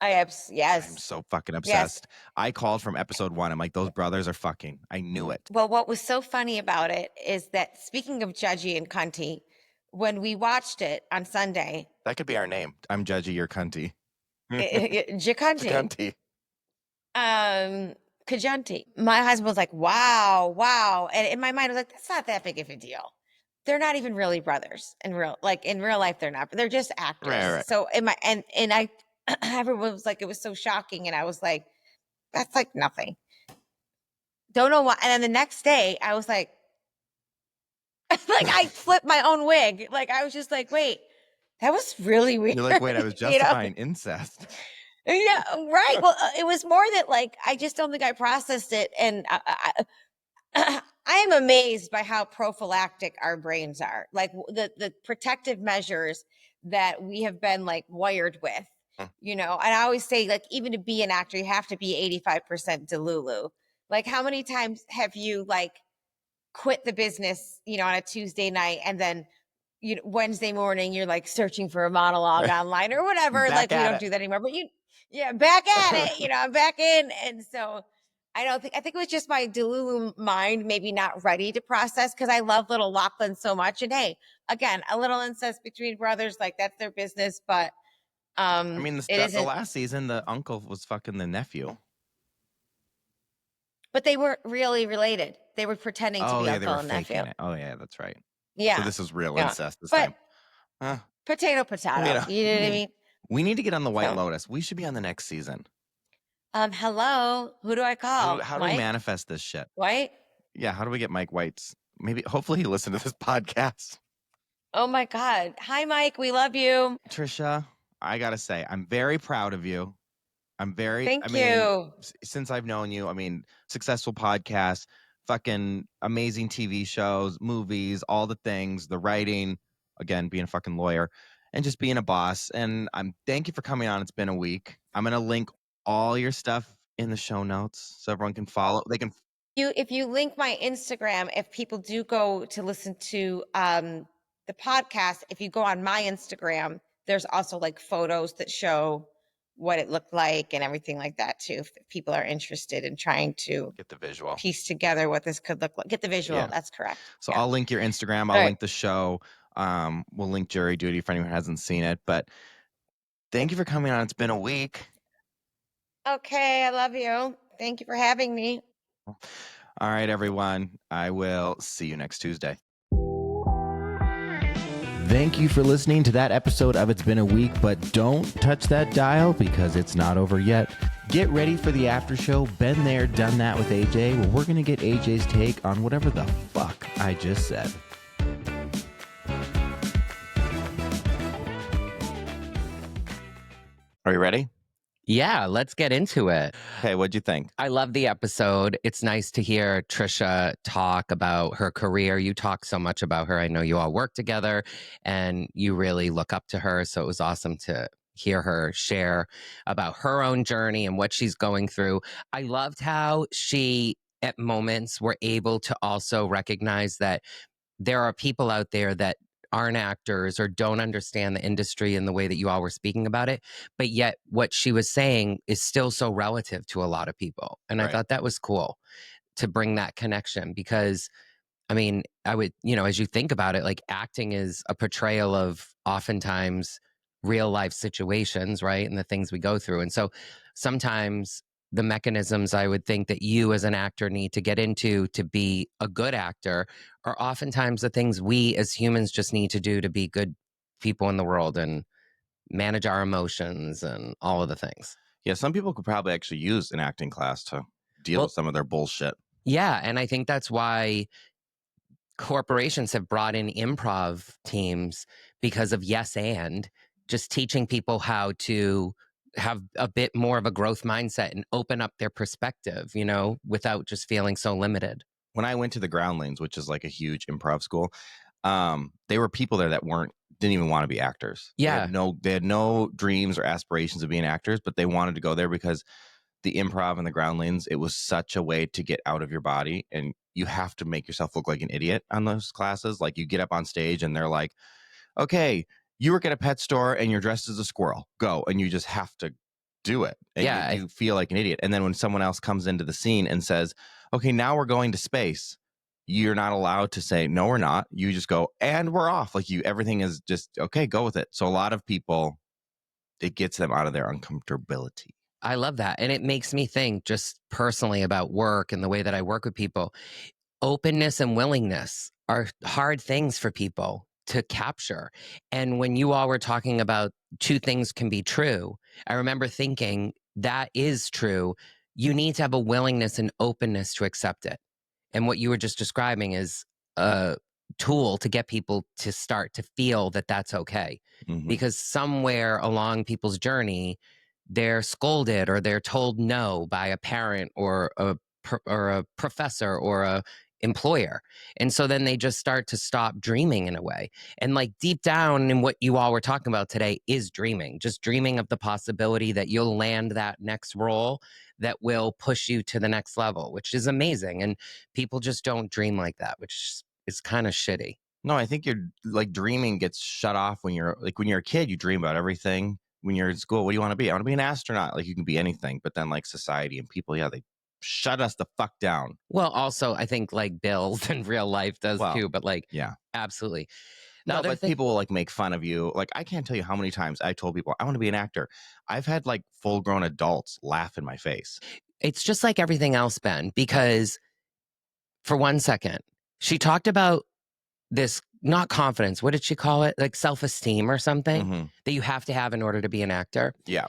Yes. I'm so fucking obsessed. Yes. I called from episode 1. I'm like, those brothers are fucking. I knew it. Well, what was so funny about it is that, speaking of judgy and cunty, when we watched it on Sunday, that could be our name. I'm judgy, you're cunty. Jacunty. Kajunti. My husband was like, wow. And in my mind, I was like, that's not that big of a deal. They're not even really brothers in real life. They're not, but they're just actors. Right. So everyone was like, it was so shocking. And I was like, that's like nothing. Don't know why. And then the next day I was like I flipped my own wig. Like, I was just like, wait, that was really weird. You're like, wait, I was justifying incest. Yeah, right. Well, it was more that like, I just don't think I processed it. And I am amazed by how prophylactic our brains are. Like the protective measures that we have been like wired with, and I always say, like, even to be an actor, you have to be 85% Delulu. Like, how many times have you like quit the business, on a Tuesday night, and then Wednesday morning you're like searching for a monologue online or whatever. Like, we don't do that anymore, but back at it, I'm back in. And so I think it was just my Delulu mind maybe not ready to process, because I love little Lachlan so much. And hey, again, a little incest between brothers, like, that's their business. But I mean, the last season, the uncle was fucking the nephew. But they weren't really related. They were pretending to be uncle and nephew. It. Oh yeah, that's right. Yeah. So this is real incest this time. Potato. You know what I mean? We need to get on the White Lotus. We should be on the next season. Hello. Who do I call? How do we manifest this shit? White? Yeah, how do we get Mike White's? Hopefully he listened to this podcast. Oh my God. Hi, Mike. We love you. Trisha, I gotta say, I'm very proud of you. Thank you. Since I've known you, successful podcast, fucking amazing TV shows, movies, all the things, the writing, again, being a fucking lawyer, and just being a boss. And thank you for coming on. It's been a week. I'm going to link all your stuff in the show notes so everyone can follow. They can. If you link my Instagram, if people do go to listen to the podcast, if you go on my Instagram, there's also like photos that show what it looked like and everything like that too. If people are interested in trying to get the visual, piece together what this could look like, get the visual. Yeah. That's correct. So I'll link your Instagram. I'll link the show. We'll link Jury Duty for anyone who hasn't seen it. But thank you for coming on. It's been a week. Okay, I love you. Thank you for having me. All right, everyone. I will see you next Tuesday. Thank you for listening to that episode of It's Been a Week, but don't touch that dial because it's not over yet. Get ready for the after show. Been there, done that with AJ. Well, we're going to get AJ's take on whatever the fuck I just said. Are you ready? Yeah, let's get into it. Okay, what'd you think? I love the episode. It's nice to hear Trisha talk about her career. You talk so much about her. I know you all work together and you really look up to her. So it was awesome to hear her share about her own journey and what she's going through. I loved how she, at moments, were able to also recognize that there are people out there that aren't actors or don't understand the industry in the way that you all were speaking about it. But yet what she was saying is still so relative to a lot of people. And I thought that was cool to bring that connection, because I would, as you think about it, like, acting is a portrayal of oftentimes real life situations, right? And the things we go through. And so sometimes the mechanisms I would think that you as an actor need to get into to be a good actor are oftentimes the things we as humans just need to do to be good people in the world and manage our emotions and all of the things. Yeah, some people could probably actually use an acting class to deal with some of their bullshit. Yeah, and I think that's why corporations have brought in improv teams because of yes and just teaching people how to have a bit more of a growth mindset and open up their perspective, without just feeling so limited. When I went to the Groundlings, which is like a huge improv school, they were people there that didn't even want to be actors. Yeah. They had no dreams or aspirations of being actors, but they wanted to go there because the improv and the Groundlings, it was such a way to get out of your body, and you have to make yourself look like an idiot on those classes. Like, you get up on stage and they're like, okay, you work at a pet store and you're dressed as a squirrel, go. And you just have to do it. And you feel like an idiot. And then when someone else comes into the scene and says, okay, now we're going to space, you're not allowed to say, no, we're not. You just go, and we're off. Like, everything is just, okay, go with it. So a lot of people, it gets them out of their uncomfortability. I love that. And it makes me think just personally about work and the way that I work with people. Openness and willingness are hard things for people to capture. And when you all were talking about two things can be true, I remember thinking that is true. You need to have a willingness and openness to accept it. And what you were just describing is a tool to get people to start to feel that that's okay. Mm-hmm. Because somewhere along people's journey, they're scolded or they're told no by a parent or a professor or a employer. And so then they just start to stop dreaming in a way. And like deep down in what you all were talking about today is dreaming, just dreaming of the possibility that you'll land that next role that will push you to the next level, which is amazing. And people just don't dream like that, which is kind of shitty. No, I think you're like dreaming gets shut off when you're a kid, you dream about everything. When you're in school, what do you want to be? I want to be an astronaut. Like, you can be anything, but then like society and people, they shut us the fuck down. Well, also, I think like bills and real life does too, but like, yeah, absolutely. No, but people will like make fun of you. Like, I can't tell you how many times I told people I want to be an actor. I've had like full grown adults laugh in my face. It's just like everything else, Ben, because for 1 second, she talked about this, not confidence. What did she call it? Like self-esteem or something that you have to have in order to be an actor. Yeah.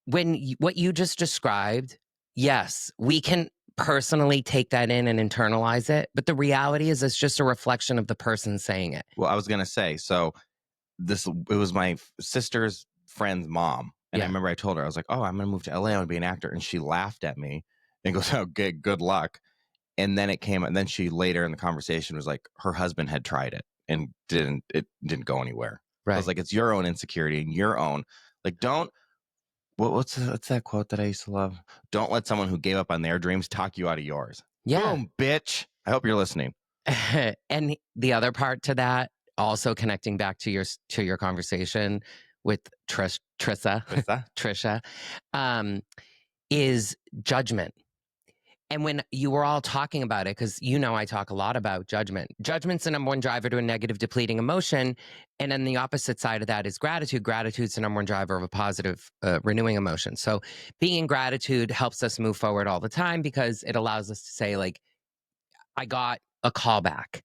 What you just described, yes, we can personally take that in and internalize it. But the reality is it's just a reflection of the person saying it. Well, I was going to say, so it was my sister's friend's mom. And I remember I told her, I was like, oh, I'm going to move to LA. I want to be an actor. And she laughed at me and goes, oh, good luck. And then then she later in the conversation was like, her husband had tried it and it didn't go anywhere. Right. I was like, it's your own insecurity and your own, like, don't, what's that quote that I used to love? Don't let someone who gave up on their dreams talk you out of yours. Yeah. Boom, bitch. I hope you're listening. And the other part to that, also connecting back to your conversation with Trisha, is judgment. And when you were all talking about it, because I talk a lot about judgment. Judgment's the number one driver to a negative, depleting emotion. And then the opposite side of that is gratitude. Gratitude's the number one driver of a positive, renewing emotion. So being in gratitude helps us move forward all the time because it allows us to say, like, I got a call back.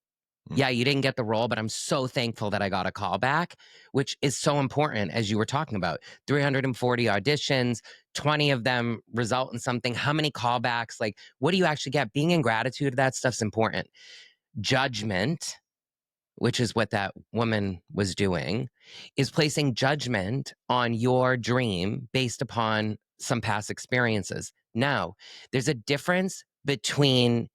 Yeah, you didn't get the role, but I'm so thankful that I got a call back, which is so important, as you were talking about. 340 auditions, 20 of them result in something. How many callbacks? Like, what do you actually get? Being in gratitude, that stuff's important. Judgment, which is what that woman was doing, is placing judgment on your dream based upon some past experiences. Now, there's a difference between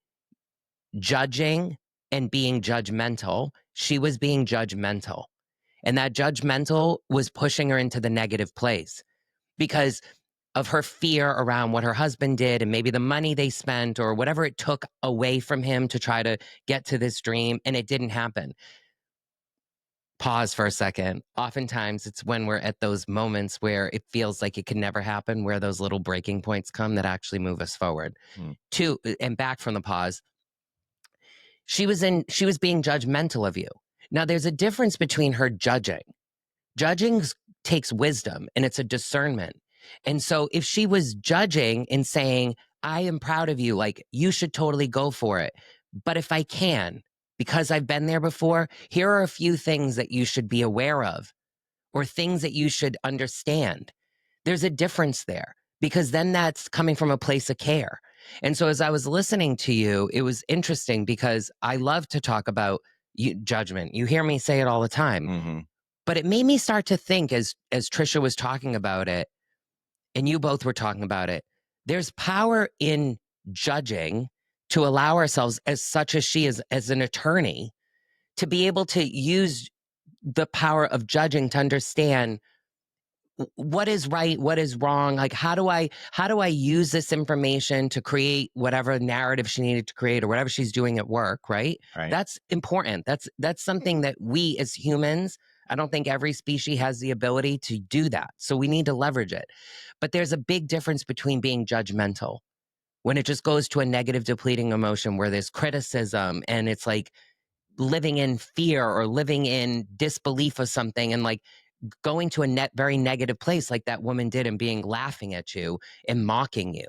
judging and being judgmental. She was being judgmental. And that judgmental was pushing her into the negative place because of her fear around what her husband did and maybe the money they spent or whatever it took away from him to try to get to this dream. And it didn't happen. Pause for a second. Oftentimes it's when we're at those moments where it feels like it can never happen, where those little breaking points come that actually move us forward. And back from the pause. She was being judgmental of you. Now, there's a difference between her judging. Judging takes wisdom and it's a discernment. And so if she was judging and saying, I am proud of you, like, you should totally go for it. But if I can, because I've been there before, here are a few things that you should be aware of or things that you should understand. There's a difference there because then that's coming from a place of care. And so as I was listening to you, it was interesting because I love to talk about judgment. You hear me say it all the time. Mm-hmm. But it made me start to think as Trisha was talking about it, and you both were talking about it, there's power in judging to allow ourselves, as such as she is, as an attorney, to be able to use the power of judging to understand what is right, what is wrong. Like, how do I use this information to create whatever narrative she needed to create or whatever she's doing at work, right? Right. That's important. That's something that we as humans, I don't think every species has the ability to do that. So we need to leverage it. But there's a big difference between being judgmental when it just goes to a negative depleting emotion where there's criticism and it's like living in fear or living in disbelief of something and like going to a very negative place like that woman did and being laughing at you and mocking you.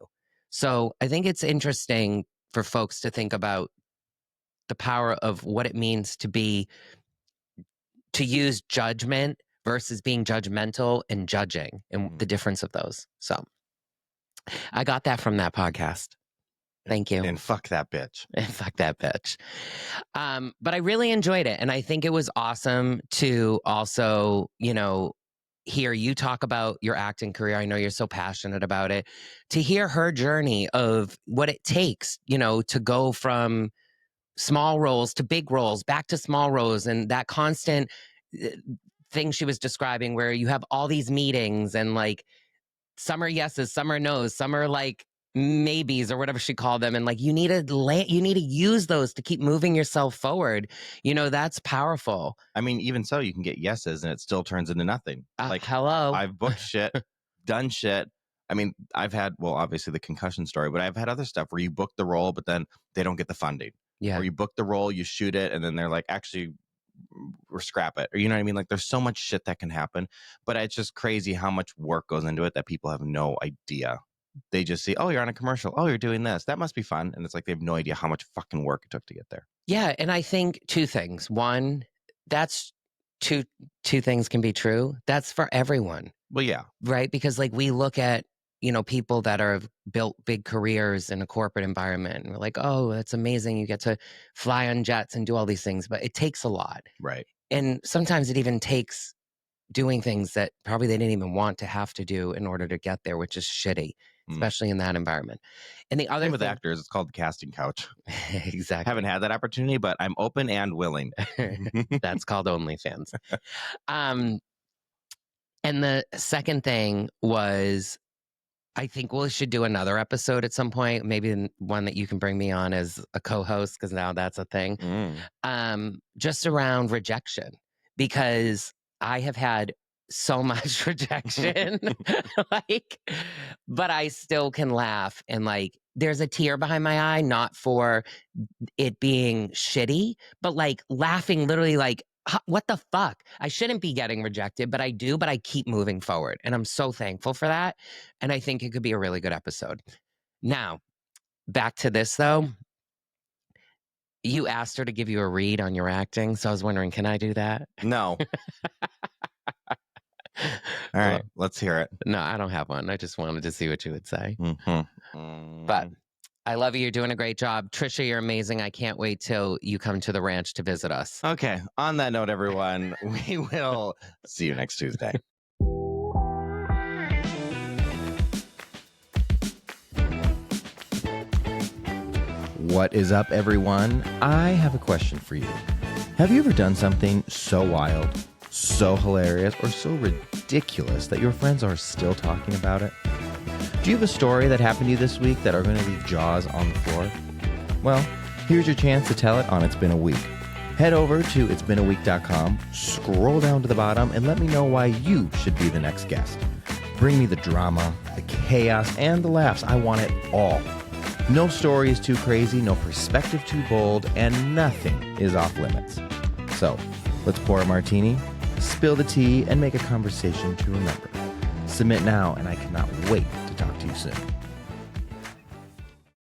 So I think it's interesting for folks to think about the power of what it means to use judgment versus being judgmental and judging and the difference of those. So I got that from that podcast. Thank you. And fuck that bitch. And fuck that bitch. But I really enjoyed it. And I think it was awesome to also, hear you talk about your acting career. I know you're so passionate about it. To hear her journey of what it takes, to go from small roles to big roles, back to small roles, and that constant thing she was describing where you have all these meetings and like some are yeses, some are no's, some are like maybes or whatever she called them. And like, you need to use those to keep moving yourself forward. That's powerful. I mean, even so, you can get yeses and it still turns into nothing. Hello. I've booked shit, done shit. I mean, I've had, well, obviously the concussion story, but I've had other stuff where you book the role, but then they don't get the funding. Yeah. Or you book the role, you shoot it, and then they're like, actually, or scrap it. Or you know what I mean? Like, there's so much shit that can happen, but it's just crazy how much work goes into it that people have no idea. They just see, oh, you're on a commercial. Oh, you're doing this. That must be fun. And it's like they have no idea how much fucking work it took to get there. Yeah. And I think two things. One, that's two things can be true. That's for everyone. Well, yeah. Right? Because like we look at, people that are built big careers in a corporate environment. And we're like, oh, that's amazing. You get to fly on jets and do all these things. But it takes a lot. Right. And sometimes it even takes doing things that probably they didn't even want to have to do in order to get there, which is shitty, especially in that environment. And the other thing with actors, it's called the casting couch. Exactly. Haven't had that opportunity, but I'm open and willing. That's called OnlyFans. And the second thing was, I think we should do another episode at some point, maybe one that you can bring me on as a co-host, because now that's a thing, just around rejection, because I have had so much rejection, but I still can laugh. And like, there's a tear behind my eye, not for it being shitty, but like laughing literally like, what the fuck? I shouldn't be getting rejected, but I do, but I keep moving forward. And I'm so thankful for that. And I think it could be a really good episode. Now, back to this though. You asked her to give you a read on your acting. So I was wondering, can I do that? No. All right, let's hear it. No, I don't have one. I just wanted to see what you would say. Mm-hmm. But I love you. You're doing a great job. Trisha, you're amazing. I can't wait till you come to the ranch to visit us. Okay. On that note, everyone, we will see you next Tuesday. What is up, everyone? I have a question for you. Have you ever done something so wild, so hilarious, or so ridiculous that your friends are still talking about it? Do you have a story that happened to you this week that are going to leave jaws on the floor? Well, here's your chance to tell it on It's Been a Week. Head over to itsbeenaweek.com, scroll down to the bottom, and let me know why you should be the next guest. Bring me the drama, the chaos, and the laughs. I want it all. No story is too crazy, no perspective too bold, and nothing is off limits. So, let's pour a martini, spill the tea, and make a conversation to remember. Submit now, and I cannot wait to talk to you soon.